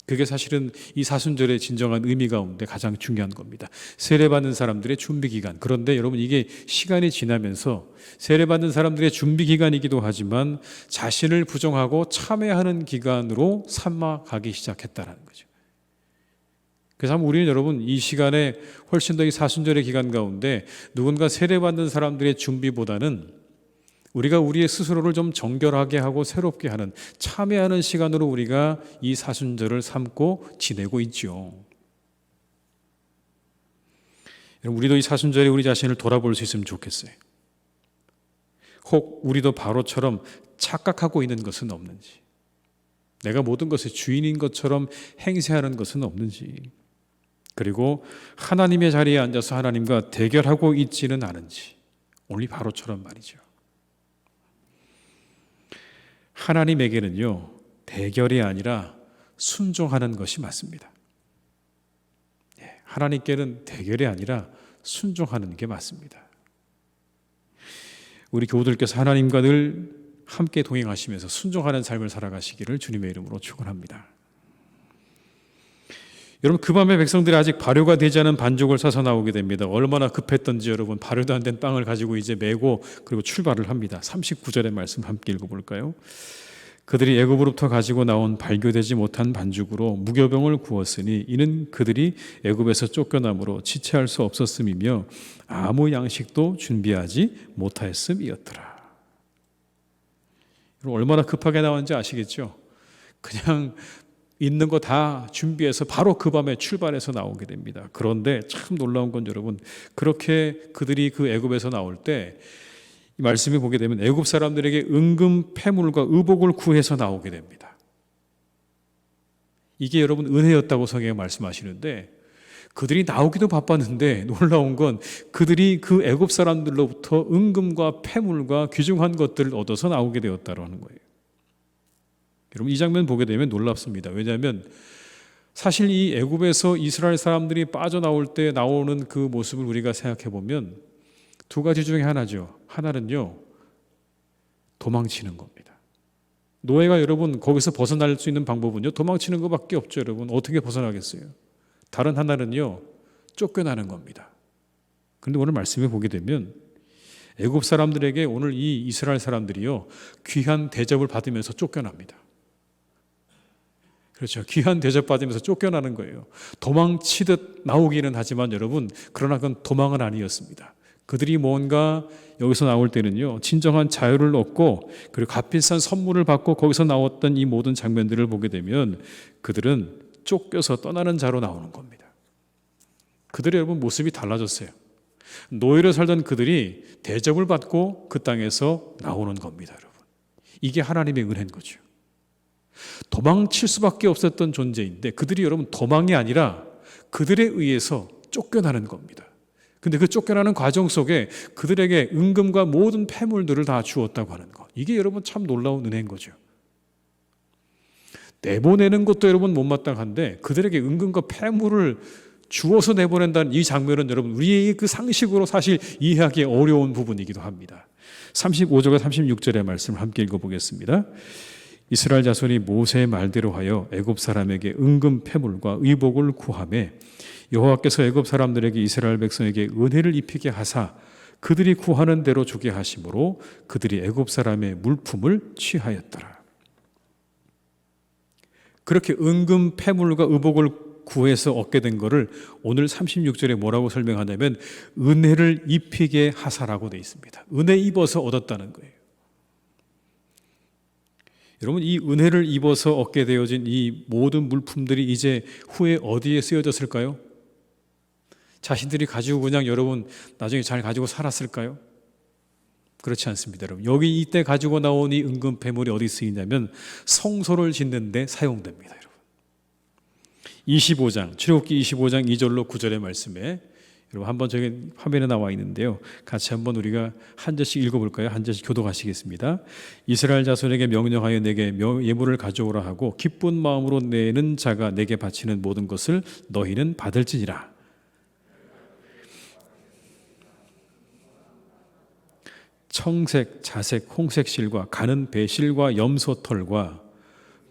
그게 사실은 이 사순절의 진정한 의미 가운데 가장 중요한 겁니다. 세례받는 사람들의 준비 기간. 그런데 여러분 이게 시간이 지나면서 세례받는 사람들의 준비 기간이기도 하지만 자신을 부정하고 참회하는 기간으로 삼아가기 시작했다는 거죠. 그래서 우리는 여러분 이 시간에 훨씬 더 이 사순절의 기간 가운데 누군가 세례받는 사람들의 준비보다는 우리가 우리의 스스로를 좀 정결하게 하고 새롭게 하는 참회하는 시간으로 우리가 이 사순절을 삼고 지내고 있죠. 여러분 우리도 이 사순절에 우리 자신을 돌아볼 수 있으면 좋겠어요. 혹 우리도 바로처럼 착각하고 있는 것은 없는지, 내가 모든 것의 주인인 것처럼 행세하는 것은 없는지, 그리고 하나님의 자리에 앉아서 하나님과 대결하고 있지는 않은지, 오늘 바로처럼 말이죠. 하나님에게는요, 대결이 아니라 순종하는 것이 맞습니다. 하나님께는 대결이 아니라 순종하는 게 맞습니다. 우리 교우들께서 하나님과 늘 함께 동행하시면서 순종하는 삶을 살아가시기를 주님의 이름으로 축원합니다. 여러분 그 밤에 백성들이 아직 발효가 되지 않은 반죽을 사서 나오게 됩니다. 얼마나 급했던지 여러분 발효도 안 된 빵을 가지고 이제 메고 그리고 출발을 합니다. 39절의 말씀 함께 읽어볼까요? 그들이 애굽으로부터 가지고 나온 발교되지 못한 반죽으로 무교병을 구웠으니 이는 그들이 애굽에서 쫓겨남으로 지체할 수 없었음이며 아무 양식도 준비하지 못하였음이었더라. 얼마나 급하게 나왔는지 아시겠죠? 그냥 있는 거 다 준비해서 바로 그 밤에 출발해서 나오게 됩니다. 그런데 참 놀라운 건 여러분, 그렇게 그들이 그 애굽에서 나올 때 이 말씀을 보게 되면 애굽 사람들에게 은금 패물과 의복을 구해서 나오게 됩니다. 이게 여러분 은혜였다고 성경에 말씀하시는데, 그들이 나오기도 바빴는데 놀라운 건 그들이 그 애굽 사람들로부터 은금과 패물과 귀중한 것들을 얻어서 나오게 되었다는 거예요. 여러분 이 장면 보게 되면 놀랍습니다. 왜냐하면 사실 이 애굽에서 이스라엘 사람들이 빠져나올 때 나오는 그 모습을 우리가 생각해 보면 두 가지 중에 하나죠. 하나는요, 도망치는 겁니다. 노예가 여러분 거기서 벗어날 수 있는 방법은요, 도망치는 것밖에 없죠. 여러분 어떻게 벗어나겠어요? 다른 하나는요, 쫓겨나는 겁니다. 그런데 오늘 말씀을 보게 되면 애굽 사람들에게 오늘 이 이스라엘 사람들이요, 귀한 대접을 받으면서 쫓겨납니다. 그렇죠. 귀한 대접 받으면서 쫓겨나는 거예요. 도망치듯 나오기는 하지만 여러분, 그러나 그건 도망은 아니었습니다. 그들이 뭔가 여기서 나올 때는요, 진정한 자유를 얻고 그리고 값비싼 선물을 받고 거기서 나왔던 이 모든 장면들을 보게 되면 그들은 쫓겨서 떠나는 자로 나오는 겁니다. 그들의 여러분 모습이 달라졌어요. 노예로 살던 그들이 대접을 받고 그 땅에서 나오는 겁니다, 여러분. 이게 하나님의 은혜인 거죠. 도망칠 수밖에 없었던 존재인데 그들이 여러분 도망이 아니라 그들에 의해서 쫓겨나는 겁니다. 근데 그 쫓겨나는 과정 속에 그들에게 은금과 모든 패물들을 다 주었다고 하는 것. 이게 여러분 참 놀라운 은혜인 거죠. 내보내는 것도 여러분 못마땅한데 그들에게 은금과 패물을 주어서 내보낸다는 이 장면은 여러분 우리의 그 상식으로 사실 이해하기 어려운 부분이기도 합니다. 35절과 36절의 말씀을 함께 읽어보겠습니다. 이스라엘 자손이 모세의 말대로 하여 애굽 사람에게 은금 패물과 의복을 구하매 여호와께서 애굽 사람들에게 이스라엘 백성에게 은혜를 입히게 하사 그들이 구하는 대로 주게 하심으로 그들이 애굽 사람의 물품을 취하였더라. 그렇게 은금 패물과 의복을 구해서 얻게 된 것을 오늘 36절에 뭐라고 설명하냐면 은혜를 입히게 하사라고 되어 있습니다. 은혜 입어서 얻었다는 거예요. 여러분 이 은혜를 입어서 얻게 되어진 이 모든 물품들이 이제 후에 어디에 쓰여졌을까요? 자신들이 가지고 그냥 여러분 나중에 잘 가지고 살았을까요? 그렇지 않습니다. 여러분 여기 이때 가지고 나온 이 은금 패물이 어디 쓰이냐면 성소를 짓는 데 사용됩니다. 여러분 25장 출애굽기 25장 2절로 9절의 말씀에 여러분 한번 저기 화면에 나와 있는데요. 같이 한번 우리가 한 절씩 읽어볼까요? 한 절씩 교독하시겠습니다. 이스라엘 자손에게 명령하여 내게 예물을 가져오라 하고 기쁜 마음으로 내는 자가 내게 바치는 모든 것을 너희는 받을지니라. 청색, 자색, 홍색 실과 가는 배실과 염소털과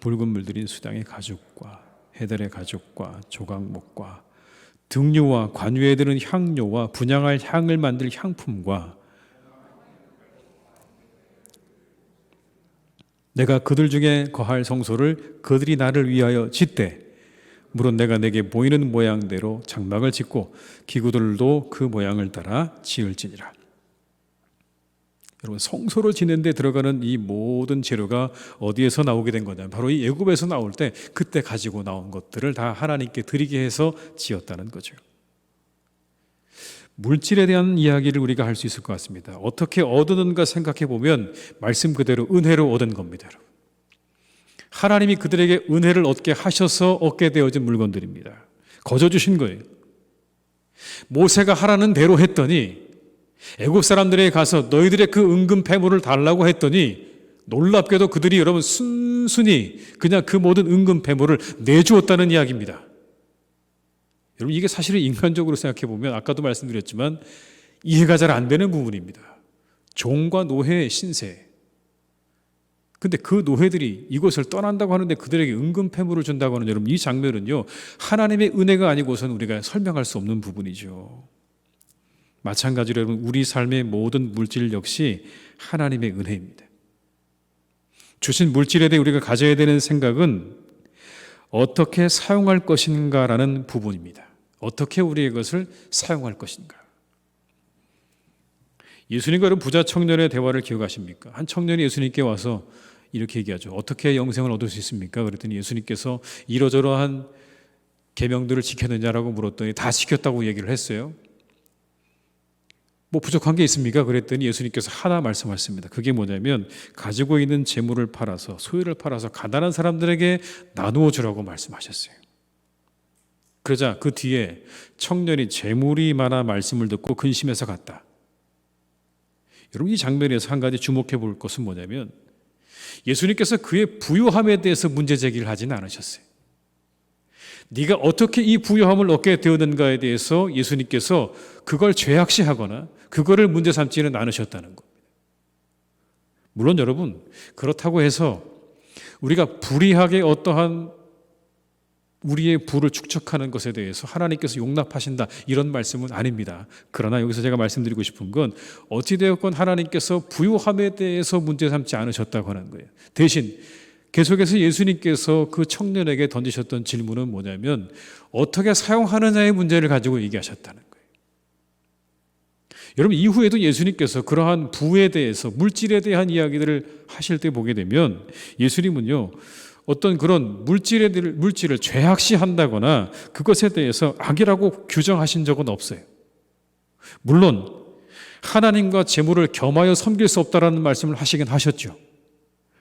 붉은 물들인 수당의 가죽과 해달의 가죽과 조각목과 등류와 관유에 드는 향료와 분향할 향을 만들 향품과 내가 그들 중에 거할 성소를 그들이 나를 위하여 짓되 물론 내가 내게 보이는 모양대로 장막을 짓고 기구들도 그 모양을 따라 지을지니라. 여러분, 성소를 짓는 데 들어가는 이 모든 재료가 어디에서 나오게 된 거냐면 바로 이 애굽에서 나올 때 그때 가지고 나온 것들을 다 하나님께 드리게 해서 지었다는 거죠. 물질에 대한 이야기를 우리가 할 수 있을 것 같습니다. 어떻게 얻었는가 생각해 보면 말씀 그대로 은혜로 얻은 겁니다. 하나님이 그들에게 은혜를 얻게 하셔서 얻게 되어진 물건들입니다. 거저 주신 거예요. 모세가 하라는 대로 했더니 애굽 사람들에게 가서 너희들의 그 은금 패물을 달라고 했더니 놀랍게도 그들이 여러분 순순히 그냥 그 모든 은금 패물을 내주었다는 이야기입니다. 여러분, 이게 사실은 인간적으로 생각해 보면 아까도 말씀드렸지만 이해가 잘 안 되는 부분입니다. 종과 노예의 신세. 근데 그 노예들이 이곳을 떠난다고 하는데 그들에게 은금 패물을 준다고 하는, 여러분, 이 장면은요 하나님의 은혜가 아니고서는 우리가 설명할 수 없는 부분이죠. 마찬가지로 여러분, 우리 삶의 모든 물질 역시 하나님의 은혜입니다. 주신 물질에 대해 우리가 가져야 되는 생각은 어떻게 사용할 것인가라는 부분입니다. 어떻게 우리의 것을 사용할 것인가. 예수님과 여러분 부자 청년의 대화를 기억하십니까? 한 청년이 예수님께 와서 이렇게 얘기하죠. 어떻게 영생을 얻을 수 있습니까? 그랬더니 예수님께서 이러저러한 계명들을 지켰느냐라고 물었더니 다 지켰다고 얘기를 했어요. 뭐 부족한 게 있습니까? 그랬더니 예수님께서 하나 말씀하셨습니다. 그게 뭐냐면 가지고 있는 재물을 팔아서, 소유를 팔아서 가난한 사람들에게 나누어 주라고 말씀하셨어요. 그러자 그 뒤에 청년이 재물이 많아 말씀을 듣고 근심해서 갔다. 여러분, 이 장면에서 한 가지 주목해 볼 것은 뭐냐면 예수님께서 그의 부유함에 대해서 문제 제기를 하지는 않으셨어요. 네가 어떻게 이 부유함을 얻게 되었는가에 대해서 예수님께서 그걸 죄악시하거나 그거를 문제 삼지는 않으셨다는 겁니다. 물론 여러분, 그렇다고 해서 우리가 불의하게 어떠한 우리의 부를 축적하는 것에 대해서 하나님께서 용납하신다, 이런 말씀은 아닙니다. 그러나 여기서 제가 말씀드리고 싶은 건 어찌되었건 하나님께서 부유함에 대해서 문제 삼지 않으셨다고 하는 거예요. 대신 계속해서 예수님께서 그 청년에게 던지셨던 질문은 뭐냐면 어떻게 사용하느냐의 문제를 가지고 얘기하셨다는 거예요. 여러분, 이후에도 예수님께서 그러한 부에 대해서, 물질에 대한 이야기들을 하실 때 보게 되면 예수님은요 어떤 그런 물질을 죄악시한다거나 그것에 대해서 악이라고 규정하신 적은 없어요. 물론 하나님과 재물을 겸하여 섬길 수 없다라는 말씀을 하시긴 하셨죠.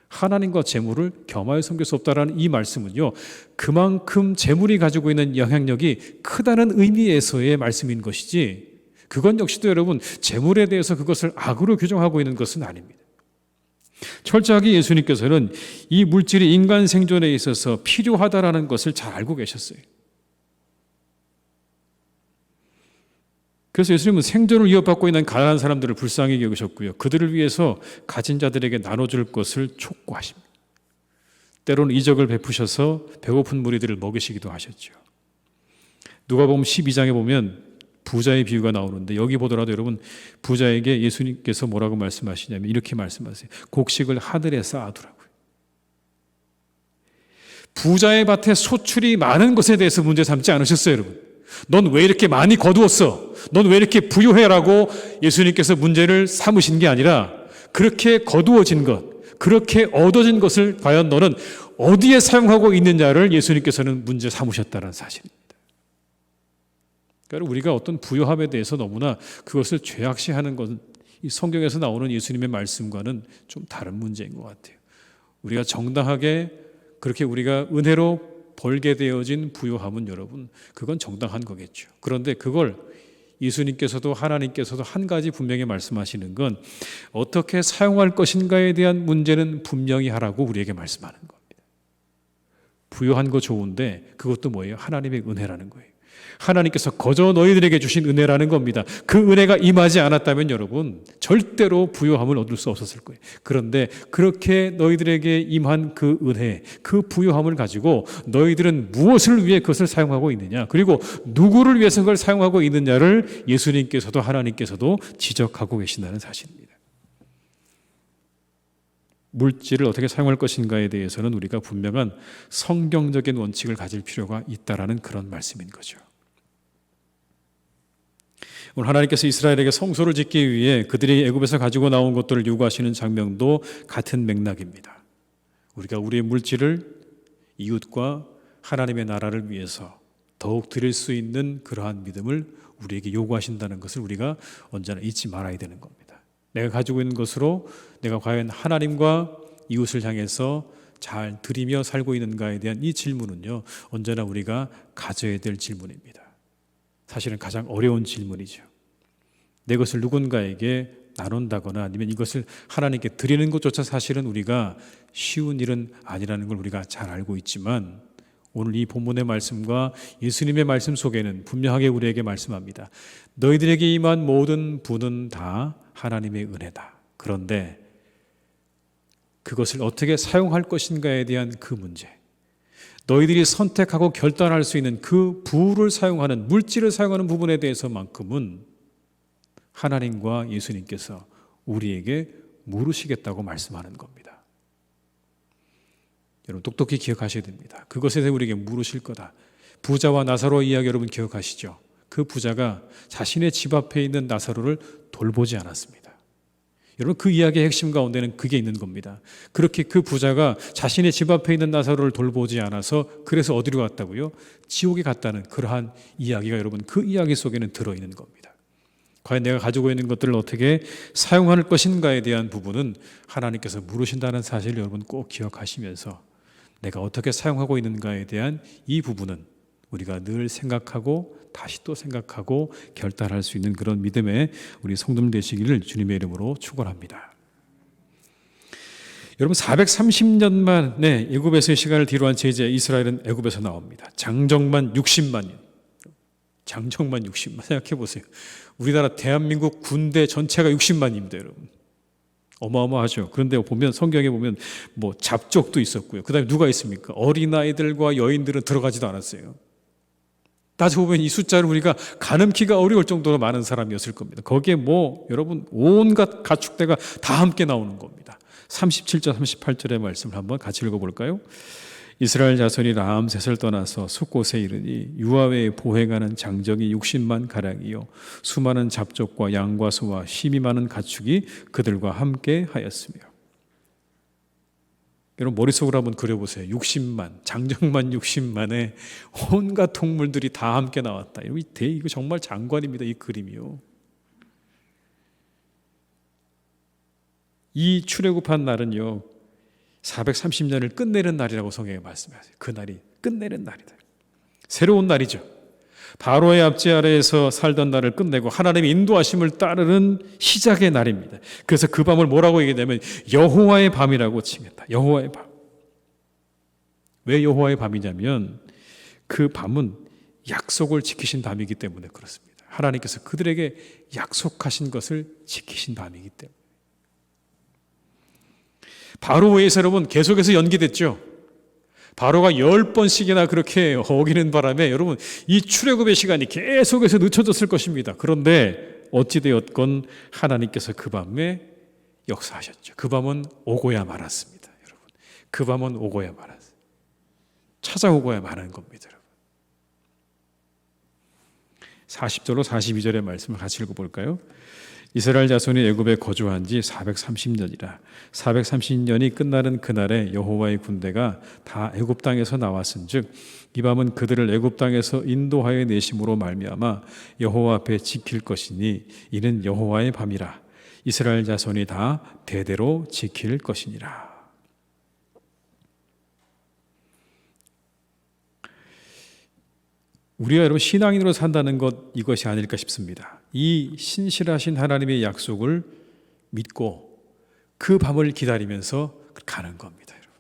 하나님과 재물을 겸하여 섬길 수 없다라는 이 말씀은요 그만큼 재물이 가지고 있는 영향력이 크다는 의미에서의 말씀인 것이지, 그건 역시도 여러분 재물에 대해서 그것을 악으로 규정하고 있는 것은 아닙니다. 철저하게 예수님께서는 이 물질이 인간 생존에 있어서 필요하다라는 것을 잘 알고 계셨어요. 그래서 예수님은 생존을 위협받고 있는 가난한 사람들을 불쌍히 여기셨고요, 그들을 위해서 가진 자들에게 나눠줄 것을 촉구하십니다. 때로는 이적을 베푸셔서 배고픈 무리들을 먹이시기도 하셨죠. 누가복음 12장에 보면 부자의 비유가 나오는데 여기 보더라도 여러분, 부자에게 예수님께서 뭐라고 말씀하시냐면 이렇게 말씀하세요. 곡식을 하늘에 쌓아두라고요. 부자의 밭에 소출이 많은 것에 대해서 문제 삼지 않으셨어요. 여러분, 넌 왜 이렇게 많이 거두었어? 넌 왜 이렇게 부유해라고 예수님께서 문제를 삼으신 게 아니라 그렇게 거두어진 것, 그렇게 얻어진 것을 과연 너는 어디에 사용하고 있느냐를 예수님께서는 문제 삼으셨다는 사실입니다. 그러니까 우리가 어떤 부유함에 대해서 너무나 그것을 죄악시하는 것은 이 성경에서 나오는 예수님의 말씀과는 좀 다른 문제인 것 같아요. 우리가 정당하게 그렇게 우리가 은혜로 벌게 되어진 부유함은 여러분, 그건 정당한 거겠죠. 그런데 그걸 예수님께서도 하나님께서도 한 가지 분명히 말씀하시는 건 어떻게 사용할 것인가에 대한 문제는 분명히 하라고 우리에게 말씀하는 겁니다. 부유한 거 좋은데 그것도 뭐예요? 하나님의 은혜라는 거예요. 하나님께서 거저 너희들에게 주신 은혜라는 겁니다. 그 은혜가 임하지 않았다면 여러분 절대로 부요함을 얻을 수 없었을 거예요. 그런데 그렇게 너희들에게 임한 그 은혜, 그 부요함을 가지고 너희들은 무엇을 위해 그것을 사용하고 있느냐, 그리고 누구를 위해서 그걸 사용하고 있느냐를 예수님께서도 하나님께서도 지적하고 계신다는 사실입니다. 물질을 어떻게 사용할 것인가에 대해서는 우리가 분명한 성경적인 원칙을 가질 필요가 있다라는 그런 말씀인 거죠. 오늘 하나님께서 이스라엘에게 성소를 짓기 위해 그들이 애굽에서 가지고 나온 것들을 요구하시는 장면도 같은 맥락입니다. 우리가 우리의 물질을 이웃과 하나님의 나라를 위해서 더욱 드릴 수 있는 그러한 믿음을 우리에게 요구하신다는 것을 우리가 언제나 잊지 말아야 되는 겁니다. 내가 가지고 있는 것으로 내가 과연 하나님과 이웃을 향해서 잘 드리며 살고 있는가에 대한 이 질문은요, 언제나 우리가 가져야 될 질문입니다. 사실은 가장 어려운 질문이죠. 내 것을 누군가에게 나눈다거나 아니면 이것을 하나님께 드리는 것조차 사실은 우리가 쉬운 일은 아니라는 걸 우리가 잘 알고 있지만, 오늘 이 본문의 말씀과 예수님의 말씀 속에는 분명하게 우리에게 말씀합니다. 너희들에게 임한 모든 분은 다 하나님의 은혜다. 그런데 그것을 어떻게 사용할 것인가에 대한 그 문제, 너희들이 선택하고 결단할 수 있는 그 부를 사용하는, 물질을 사용하는 부분에 대해서만큼은 하나님과 예수님께서 우리에게 물으시겠다고 말씀하는 겁니다. 여러분 똑똑히 기억하셔야 됩니다. 그것에 대해 우리에게 물으실 거다. 부자와 나사로 이야기 여러분 기억하시죠? 그 부자가 자신의 집 앞에 있는 나사로를 돌보지 않았습니다. 여러분 그 이야기의 핵심 가운데는 그게 있는 겁니다. 그렇게 그 부자가 자신의 집 앞에 있는 나사로를 돌보지 않아서 그래서 어디로 갔다고요? 지옥에 갔다는 그러한 이야기가 여러분 그 이야기 속에는 들어있는 겁니다. 과연 내가 가지고 있는 것들을 어떻게 사용할 것인가에 대한 부분은 하나님께서 물으신다는 사실을 여러분 꼭 기억하시면서 내가 어떻게 사용하고 있는가에 대한 이 부분은 우리가 늘 생각하고 다시 또 생각하고 결단할 수 있는 그런 믿음의 우리 성도님 되시기를 주님의 이름으로 축원합니다. 여러분 430년 만에 애굽에서의 시간을 뒤로한 제 이제 이스라엘은 애굽에서 나옵니다. 장정만 60만인. 장정만 60만. 생각해 보세요. 우리나라 대한민국 군대 전체가 60만입니다, 여러분. 어마어마하죠. 그런데 보면 성경에 보면 뭐 잡족도 있었고요. 그다음에 누가 있습니까? 어린아이들과 여인들은 들어가지도 않았어요. 따지고 보면 이 숫자를 우리가 가늠키가 어려울 정도로 많은 사람이었을 겁니다. 거기에 뭐 여러분 온갖 가축대가 다 함께 나오는 겁니다. 37절 38절의 말씀을 한번 같이 읽어볼까요? 이스라엘 자손이 라암셋을 떠나서 숫곳에 이르니 유아외에 보행하는 장정이 60만 가량이요 수많은 잡족과 양과 소와 힘이 많은 가축이 그들과 함께 하였으며. 여러분 머릿속으로 한번 그려보세요. 60만, 장정만 60만에 온갖 동물들이 다 함께 나왔다. 이거 정말 장관입니다. 이 그림이요. 이 출애굽한 날은요 430년을 끝내는 날이라고 성경에 말씀하세요. 그 날이 끝내는 날이다. 새로운 날이죠. 바로의 압제 아래에서 살던 날을 끝내고 하나님의 인도하심을 따르는 시작의 날입니다. 그래서 그 밤을 뭐라고 얘기하냐면 여호와의 밤이라고 칭했다. 여호와의 밤. 왜 여호와의 밤이냐면 그 밤은 약속을 지키신 밤이기 때문에 그렇습니다. 하나님께서 그들에게 약속하신 것을 지키신 밤이기 때문에. 바로에서 여러분 계속해서 연기됐죠. 바로가 10번씩이나 그렇게 어기는 바람에 여러분 이 출애굽의 시간이 계속해서 늦춰졌을 것입니다. 그런데 어찌되었건 하나님께서 그 밤에 역사하셨죠. 그 밤은 오고야 말았습니다. 여러분 그 밤은 오고야 말았어요. 찾아오고야 마는 겁니다. 여러분 40절로 42절의 말씀을 같이 읽어볼까요? 이스라엘 자손이 애굽에 거주한 지 430년이라 430년이 끝나는 그날에 여호와의 군대가 다 애굽 땅에서 나왔은즉 이 밤은 그들을 애굽 땅에서 인도하여 내심으로 말미암아 여호와 앞에 지킬 것이니 이는 여호와의 밤이라 이스라엘 자손이 다 대대로 지킬 것이니라. 우리가 여러분 신앙인으로 산다는 것 이것이 아닐까 싶습니다. 이 신실하신 하나님의 약속을 믿고 그 밤을 기다리면서 가는 겁니다. 여러분.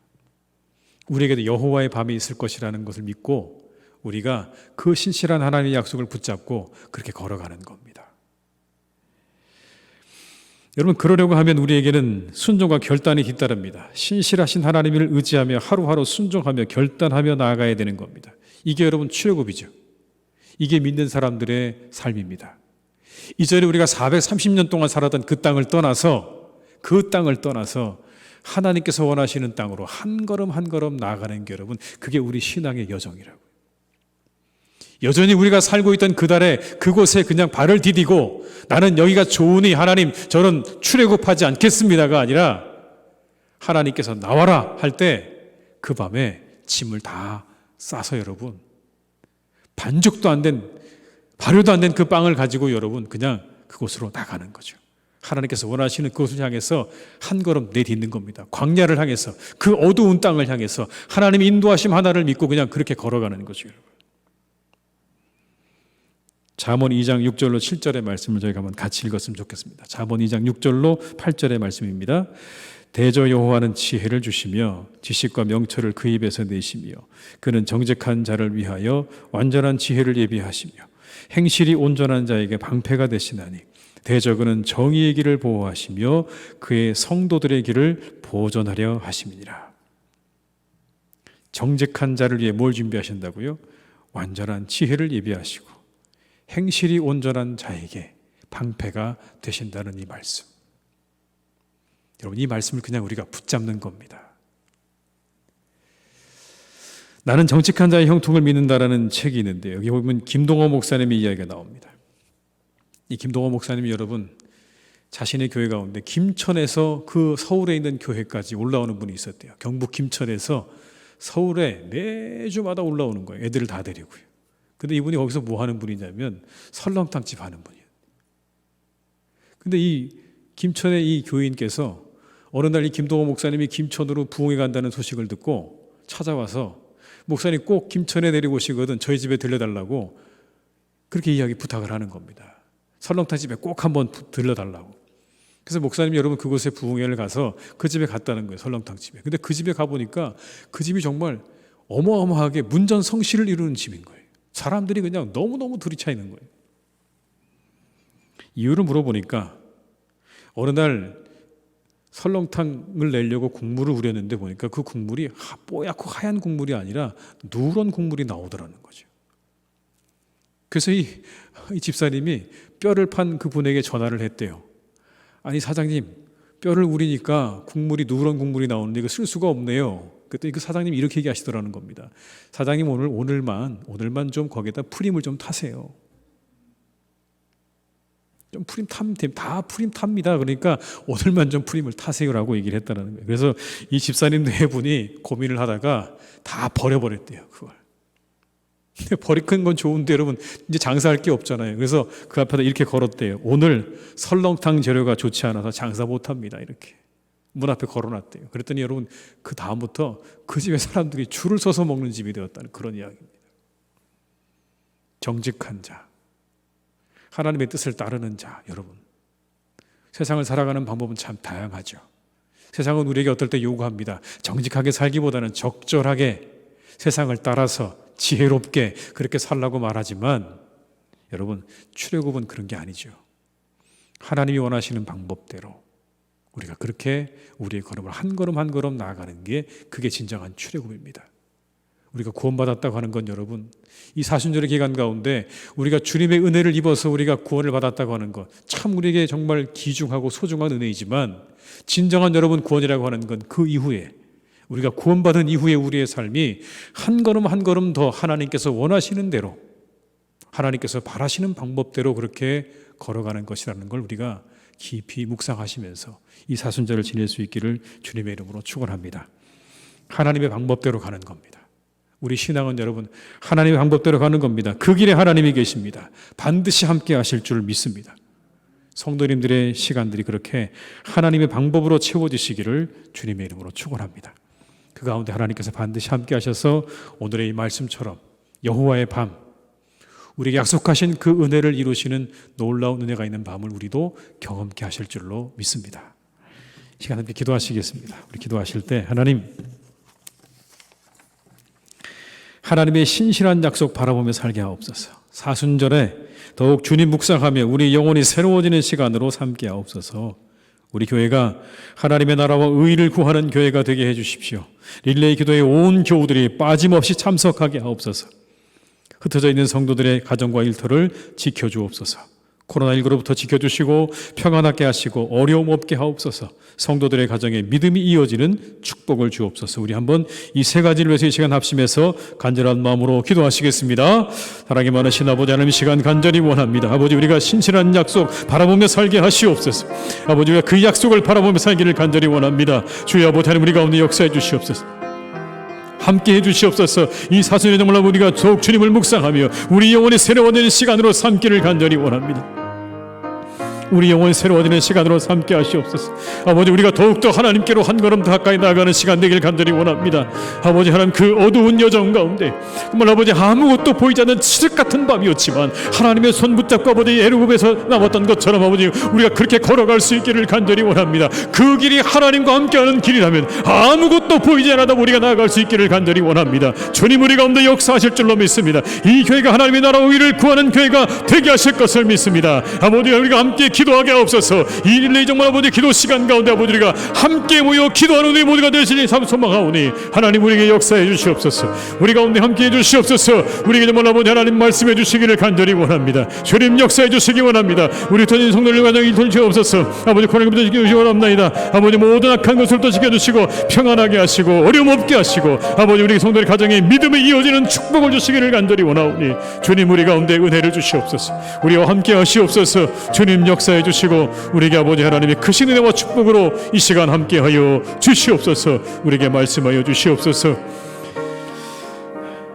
우리에게도 여호와의 밤이 있을 것이라는 것을 믿고 우리가 그 신실한 하나님의 약속을 붙잡고 그렇게 걸어가는 겁니다. 여러분, 그러려고 하면 우리에게는 순종과 결단이 뒤따릅니다. 신실하신 하나님을 의지하며 하루하루 순종하며 결단하며 나아가야 되는 겁니다. 이게 여러분 출애굽이죠. 이게 믿는 사람들의 삶입니다. 이전에 우리가 430년 동안 살았던 그 땅을 떠나서 하나님께서 원하시는 땅으로 한 걸음 한 걸음 나아가는 게 여러분, 그게 우리 신앙의 여정이라고요. 여전히 우리가 살고 있던 그곳에 그냥 발을 디디고 나는 여기가 좋으니 하나님 저는 출애굽하지 않겠습니다가 아니라 하나님께서 나와라 할 때 그 밤에 짐을 다 싸서 여러분, 반죽도 안 된, 발효도 안 된 그 빵을 가지고 여러분 그냥 그곳으로 나가는 거죠. 하나님께서 원하시는 그곳을 향해서 한 걸음 내딛는 겁니다. 광야를 향해서, 그 어두운 땅을 향해서 하나님의 인도하심 하나를 믿고 그냥 그렇게 걸어가는 거죠, 여러분. 잠언 2장 6절로 7절의 말씀을 저희가 한번 같이 읽었으면 좋겠습니다. 잠언 2장 6절로 8절의 말씀입니다. 대저 여호와는 지혜를 주시며 지식과 명철을 그 입에서 내시며 그는 정직한 자를 위하여 완전한 지혜를 예비하시며 행실이 온전한 자에게 방패가 되시나니 대저 그는 정의의 길을 보호하시며 그의 성도들의 길을 보존하려 하심이니라. 정직한 자를 위해 뭘 준비하신다고요? 완전한 지혜를 예비하시고 행실이 온전한 자에게 방패가 되신다는 이 말씀. 여러분, 이 말씀을 그냥 우리가 붙잡는 겁니다. 나는 정직한 자의 형통을 믿는다라는 책이 있는데 여기 보면 김동호 목사님의 이야기가 나옵니다. 이 김동호 목사님이 여러분 자신의 교회 가운데 김천에서 그 서울에 있는 교회까지 올라오는 분이 있었대요. 경북 김천에서 서울에 매주마다 올라오는 거예요. 애들을 다 데리고요. 근데 이분이 거기서 뭐 하는 분이냐면 설렁탕집 하는 분이에요. 근데 이 김천의 이 교인께서 어느 날 이 김동호 목사님이 김천으로 부흥회 간다는 소식을 듣고 찾아와서 목사님 꼭 김천에 내리고 오시거든 저희 집에 들려달라고 그렇게 이야기 부탁을 하는 겁니다. 설렁탕 집에 꼭 한번 들려달라고. 그래서 목사님이 여러분 그곳에 부흥회를 가서 그 집에 갔다는 거예요. 설렁탕 집에. 근데 그 집에 가보니까 그 집이 정말 어마어마하게 문전성시를 이루는 집인 거예요. 사람들이 그냥 너무너무 들이차 있는 거예요. 이유를 물어보니까 어느 날 설렁탕을 내려고 국물을 우렸는데 보니까 그 국물이 뽀얗고 하얀 국물이 아니라 누런 국물이 나오더라는 거죠. 그래서 이 집사님이 뼈를 판 그분에게 전화를 했대요. 아니 사장님, 뼈를 우리니까 국물이 누런 국물이 나오는데 이거 쓸 수가 없네요. 그랬더니 그 사장님이 이렇게 얘기하시더라는 겁니다. 사장님 오늘만 좀 거기에다 프림을 좀 타세요. 좀 프림 다 프림 탑니다. 그러니까 오늘만 좀 프림을 타세요라고 얘기를 했다는 거예요. 그래서 이 집사님 네 분이 고민을 하다가 다 버려버렸대요. 그걸. 근데 버리는 건 좋은데 여러분 이제 장사할 게 없잖아요. 그래서 그 앞에다 이렇게 걸었대요. 오늘 설렁탕 재료가 좋지 않아서 장사 못합니다. 이렇게 문 앞에 걸어놨대요. 그랬더니 여러분 그 다음부터 그 집에 사람들이 줄을 서서 먹는 집이 되었다는 그런 이야기입니다. 정직한 자, 하나님의 뜻을 따르는 자. 여러분 세상을 살아가는 방법은 참 다양하죠. 세상은 우리에게 어떨 때 요구합니다. 정직하게 살기보다는 적절하게 세상을 따라서 지혜롭게 그렇게 살라고 말하지만 여러분 출애굽은 그런 게 아니죠. 하나님이 원하시는 방법대로 우리가 그렇게 우리의 걸음을 한 걸음 한 걸음 나아가는 게 그게 진정한 출애굽입니다. 우리가 구원받았다고 하는 건 여러분 이 사순절의 기간 가운데 우리가 주님의 은혜를 입어서 우리가 구원을 받았다고 하는 것 참 우리에게 정말 귀중하고 소중한 은혜이지만 진정한 여러분 구원이라고 하는 건 그 이후에 우리가 구원받은 이후에 우리의 삶이 한 걸음 한 걸음 더 하나님께서 원하시는 대로 하나님께서 바라시는 방법대로 그렇게 걸어가는 것이라는 걸 우리가 깊이 묵상하시면서 이 사순절을 지낼 수 있기를 주님의 이름으로 축원합니다. 하나님의 방법대로 가는 겁니다. 우리 신앙은 여러분 하나님의 방법대로 가는 겁니다. 그 길에 하나님이 계십니다. 반드시 함께 하실 줄 믿습니다. 성도님들의 시간들이 그렇게 하나님의 방법으로 채워지시기를 주님의 이름으로 축원합니다. 그 가운데 하나님께서 반드시 함께 하셔서 오늘의 이 말씀처럼 여호와의 밤 우리에게 약속하신 그 은혜를 이루시는 놀라운 은혜가 있는 밤을 우리도 경험케 하실 줄로 믿습니다. 시간 함께 기도하시겠습니다. 우리 기도하실 때 하나님 하나님의 신실한 약속 바라보며 살게 하옵소서. 사순절에 더욱 주님 묵상하며 우리 영혼이 새로워지는 시간으로 삼게 하옵소서. 우리 교회가 하나님의 나라와 의를 구하는 교회가 되게 해주십시오. 릴레이 기도에 온 교우들이 빠짐없이 참석하게 하옵소서. 흩어져 있는 성도들의 가정과 일터를 지켜주옵소서. 코로나19로부터 지켜주시고 평안하게 하시고 어려움 없게 하옵소서. 성도들의 가정에 믿음이 이어지는 축복을 주옵소서. 우리 한번 이 세 가지를 위해서 이 시간 합심해서 간절한 마음으로 기도하시겠습니다. 사랑이 많으신 아버지 하나님, 이 시간 간절히 원합니다. 아버지, 우리가 신실한 약속 바라보며 살게 하시옵소서. 아버지, 우리가 그 약속을 바라보며 살기를 간절히 원합니다. 주여 아버지 하나님, 우리 가운데 역사해 주시옵소서. 함께 해주시옵소서. 이 사순의 정말 우리가 더욱 주님을 묵상하며 우리 영혼이 새로워지는 시간으로 삼기를 간절히 원합니다. 우리 영혼이 새로워지는 시간으로 삼게 하시옵소서. 아버지, 우리가 더욱더 하나님께로 한 걸음 더 가까이 나아가는 시간 되길 간절히 원합니다. 아버지 하나님, 그 어두운 여정 가운데 정말 아버지 아무것도 보이지 않는 칠흑 같은 밤이었지만 하나님의 손 붙잡고 아버지 애굽에서 남았던 것처럼 아버지 우리가 그렇게 걸어갈 수 있기를 간절히 원합니다. 그 길이 하나님과 함께하는 길이라면 아무것도 보이지 않아도 우리가 나아갈 수 있기를 간절히 원합니다. 주님, 우리 가운데 역사하실 줄로 믿습니다. 이 교회가 하나님의 나라 의를 구하는 교회가 되게 하실 것을 믿습니다. 아버지, 우리가 함께 기도하게 하옵소서. 이 릴레이 정말 아버지 기도 시간 가운데 아버지 우리가 함께 모여 기도하는 우리 모두가 되시니 소망하오니 하나님 우리에게 역사해 주시옵소서. 우리 가운데 함께 해 주시옵소서. 우리에게 정말 아버지 하나님 말씀해 주시기를 간절히 원합니다. 주님 역사해 주시기 원합니다. 우리 터진 성도들 가정 일터를 지어옵소서. 아버지 코로나부터 지켜주시기 원합니다. 아버지 모든 악한 것을 또 지켜주시고 평안하게 하시고 어려움 없게 하시고 아버지 우리 성도들 가정에 믿음이 이어지는 축복을 주시기를 간절히 원하오니 주님 우리 가운데 은혜를 주시옵소서. 우리와 함께 하시옵소서. 주님 역사해 주시고 우리에게 아버지 하나님의 크신 은혜와 축복으로 이 시간 함께하여 주시옵소서. 우리에게 말씀하여 주시옵소서.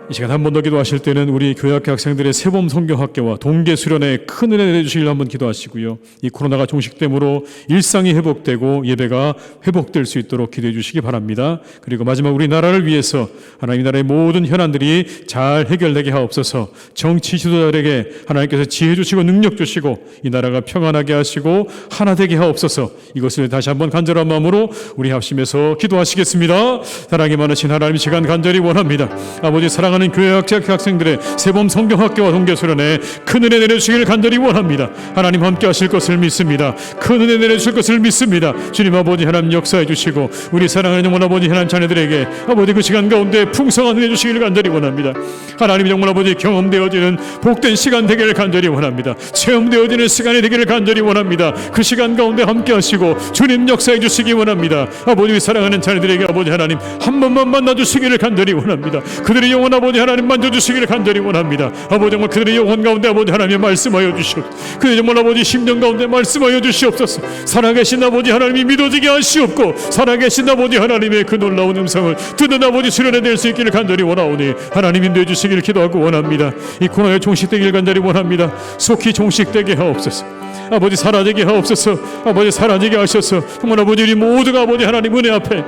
이 시간 한 번 더 기도하실 때는 우리 교회학교 학생들의 세범 성경학교와 동계 수련회 큰 은혜 내주시길 한번 기도하시고요. 이 코로나가 종식됨으로 일상이 회복되고 예배가 회복될 수 있도록 기도해 주시기 바랍니다. 그리고 마지막 우리나라를 위해서 하나님 나라의 모든 현안들이 잘 해결되게 하옵소서. 정치 지도자들에게 하나님께서 지혜 주시고 능력 주시고 이 나라가 평안하게 하시고 하나 되게 하옵소서. 이것을 다시 한번 간절한 마음으로 우리 합심해서 기도하시겠습니다. 사랑이 많으신 하나님, 시간 간절히 원합니다. 아버지, 사랑하는 교회 학생들의 세범 성경학교와 동계수련회 큰 은혜 내려주시기를 간절히 원합니다. 하나님 함께 하실 것을 믿습니다. 큰 은혜 내려주실 것을 믿습니다. 주님 아버지 하나님 역사해 주시고 우리 사랑하는 영원 아버지 하나님 자녀들에게 아버지 그 시간 가운데 풍성한 은혜 주시기를 간절히 원합니다. 하나님 정말 아버지 경험되어지는 복된 시간 되기를 간절히 원합니다. 체험되어지는 시간이 되기를 간절히 원합니다. 그 시간 가운데 함께 하시고 주님 역사해 주시기 원합니다. 아버지 사랑하는 자녀들에게 아버지 하나님 한 번만 만나주시기를 간절히 원합니다. 그들의 영혼 아버지 하나님 만져주시기를 간절히 원합니다. 아버지 정말 그들의 영혼 가운데 아버지 하나님 말씀하여 주시옵소서. 그들의 정말 아버지 심령 가운데 말씀하여 주시옵소서. 살아계신 아버지 하나님이 믿어지게 하시옵고 살아계신 아버지 하나님의 그 놀라운 음성을 듣는 아버지 수련회 될 수 있기를 간절히 원하오니 하나님 인도해 주시기를 기도하고 원합니다. 이 코로나에 종식되기를 간절히 원합니다. 속히 종식되게 하옵소서. 아버지 사라지게 하옵소서. 아버지 사라지게 하셔서 정말 아버지 우리 모두가 아버지 하나님 은혜 앞에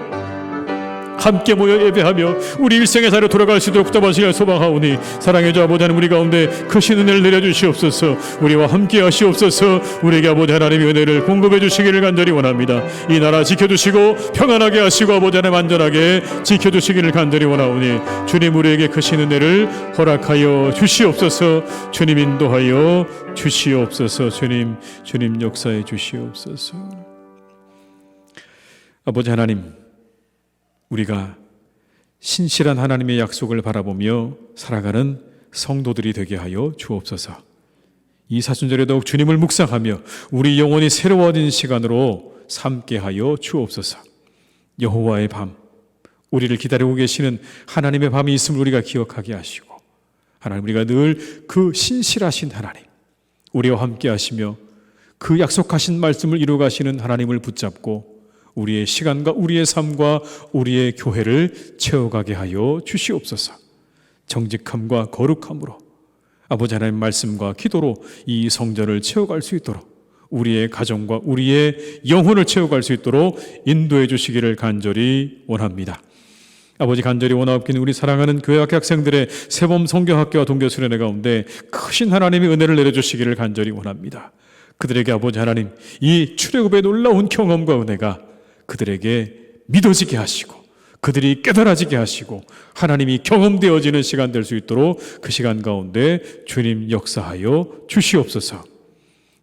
함께 모여 예배하며 우리 일생의 자리로 돌아갈 수 있도록 붙잡아주시길 소망하오니 사랑해 주 아버지 하나님 우리 가운데 크신 은혜를 내려주시옵소서. 우리와 함께 하시옵소서. 우리에게 아버지 하나님의 은혜를 공급해 주시기를 간절히 원합니다. 이 나라 지켜주시고 평안하게 하시고 아버지 하나님 안전하게 지켜주시기를 간절히 원하오니 주님 우리에게 크신 은혜를 허락하여 주시옵소서. 주님 인도하여 주시옵소서. 주님 역사해 주시옵소서. 아버지 하나님, 우리가 신실한 하나님의 약속을 바라보며 살아가는 성도들이 되게 하여 주옵소서. 이 사순절에 더욱 주님을 묵상하며 우리 영혼이 새로워진 시간으로 삼게 하여 주옵소서. 여호와의 밤, 우리를 기다리고 계시는 하나님의 밤이 있음을 우리가 기억하게 하시고 하나님 우리가 늘 그 신실하신 하나님, 우리와 함께 하시며 그 약속하신 말씀을 이루가시는 하나님을 붙잡고 우리의 시간과 우리의 삶과 우리의 교회를 채워가게 하여 주시옵소서. 정직함과 거룩함으로 아버지 하나님 말씀과 기도로 이 성전을 채워갈 수 있도록 우리의 가정과 우리의 영혼을 채워갈 수 있도록 인도해 주시기를 간절히 원합니다. 아버지 간절히 원하옵기는 우리 사랑하는 교회 학생들의 세범 성경학교와 동교수련회 가운데 크신 하나님의 은혜를 내려주시기를 간절히 원합니다. 그들에게 아버지 하나님 이 출애굽의 놀라운 경험과 은혜가 그들에게 믿어지게 하시고 그들이 깨달아지게 하시고 하나님이 경험되어지는 시간 될 수 있도록 그 시간 가운데 주님 역사하여 주시옵소서.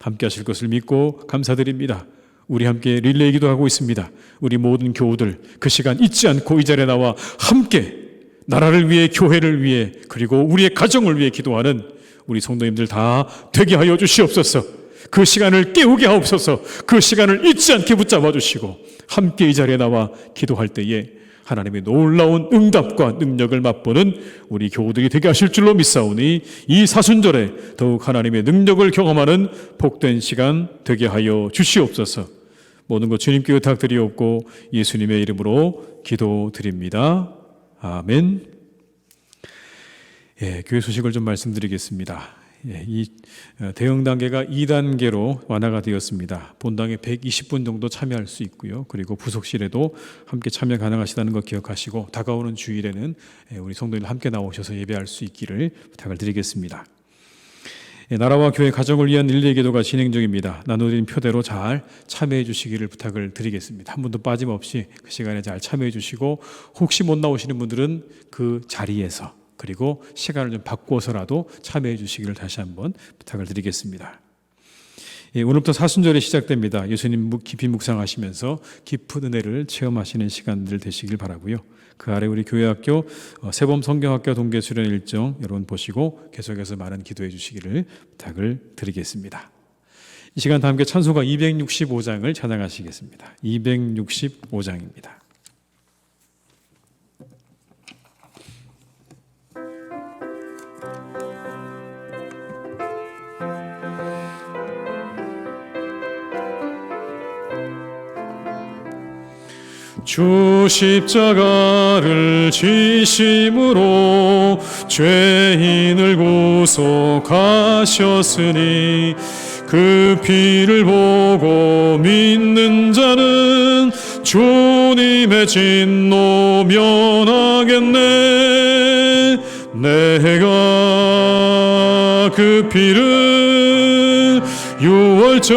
함께 하실 것을 믿고 감사드립니다. 우리 함께 릴레이 기도하고 있습니다. 우리 모든 교우들 그 시간 잊지 않고 이 자리에 나와 함께 나라를 위해, 교회를 위해, 그리고 우리의 가정을 위해 기도하는 우리 성도님들 다 되게 하여 주시옵소서. 그 시간을 깨우게 하옵소서. 그 시간을 잊지 않게 붙잡아 주시고 함께 이 자리에 나와 기도할 때에 하나님의 놀라운 응답과 능력을 맛보는 우리 교우들이 되게 하실 줄로 믿사오니 이 사순절에 더욱 하나님의 능력을 경험하는 복된 시간 되게 하여 주시옵소서. 모든 것 주님께 부탁드리옵고 예수님의 이름으로 기도드립니다. 아멘. 교회 소식을 좀 말씀드리겠습니다. 이 대응 단계가 2단계로 완화가 되었습니다. 본당에 120분 정도 참여할 수 있고요. 그리고 부속실에도 함께 참여 가능하시다는 것 기억하시고 다가오는 주일에는 우리 성도님들 함께 나오셔서 예배할 수 있기를 부탁을 드리겠습니다. 나라와 교회 가정을 위한 릴레이 기도가 진행 중입니다. 나눠드린 표대로 잘 참여해 주시기를 부탁을 드리겠습니다. 한 분도 빠짐없이 그 시간에 잘 참여해 주시고 혹시 못 나오시는 분들은 그 자리에서 그리고 시간을 좀 바꿔서라도 참여해 주시기를 다시 한번 부탁을 드리겠습니다. 오늘부터 사순절이 시작됩니다. 예수님 깊이 묵상하시면서 깊은 은혜를 체험하시는 시간들 되시길 바라고요. 그 아래 우리 교회학교 세범 성경학교 동계 수련 일정 여러분 보시고 계속해서 많은 기도해 주시기를 부탁을 드리겠습니다. 이 시간 다 함께 찬송가 265장을 찬양하시겠습니다. 265장입니다. 주 십자가를 지심으로 죄인을 구속하셨으니 그 피를 보고 믿는 자는 주님의 진노 면하겠네. 내가 그 피를 유월절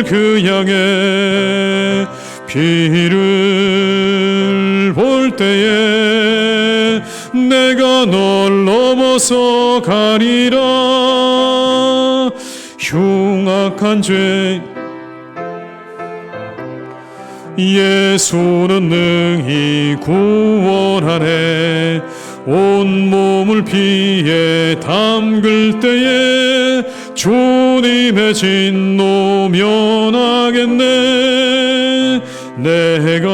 그 양의 피를 볼 때에 내가 널 넘어서 가리라. 흉악한 죄 예수는 능히 구원하네. 온 몸을 피에 담글 때에 주님의 진노 면하겠네. 내가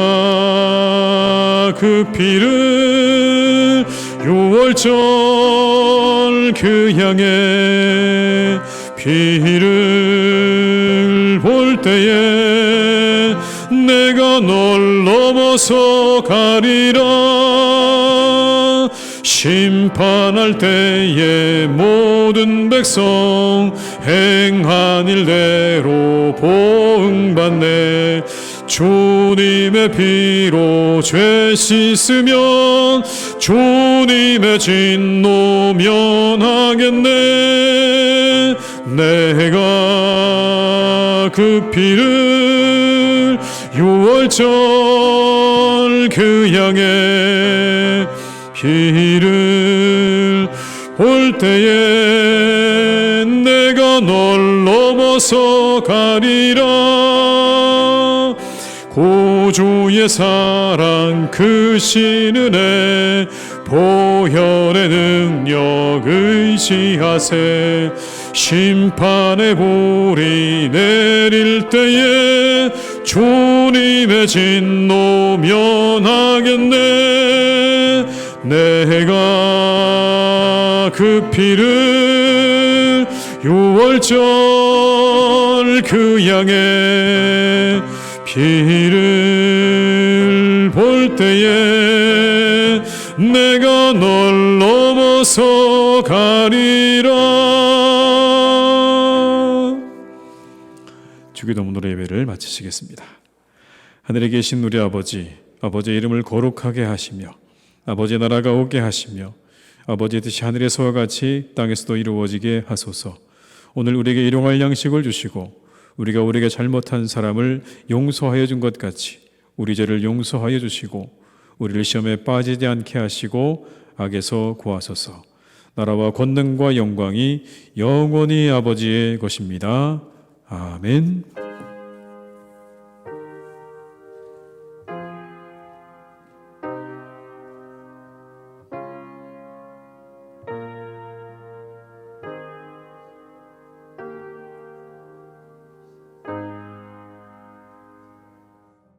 그 피를 유월절 그 양의 피를 볼 때에 내가 널 넘어서 가리라. 심판할 때에 모든 백성 행한 일대로 보응받네. 주님의 피로 죄 씻으면 주님의 진노 면하겠네. 내가 그 피를 유월절 그 양의 피를 볼 때에 내가 널 넘어서 가리라. 구주의 사랑 크신 은혜 보혈의 능력 의지하세. 심판의 불이 내릴 때에 주님의 진노 면하겠네. 내가 그 피를 유월절 그 양의 피를 볼 때에 내가 널 넘어서 가리라. 주기도문으로 예배를 마치시겠습니다. 하늘에 계신 우리 아버지, 아버지의 이름을 거룩하게 하시며 아버지의 나라가 오게 하시며 아버지의 뜻이 하늘에서와 같이 땅에서도 이루어지게 하소서. 오늘 우리에게 일용할 양식을 주시고 우리가 우리에게 잘못한 사람을 용서하여 준 것 같이 우리 죄를 용서하여 주시고 우리를 시험에 빠지지 않게 하시고 악에서 구하소서. 나라와 권능과 영광이 영원히 아버지의 것입니다. 아멘.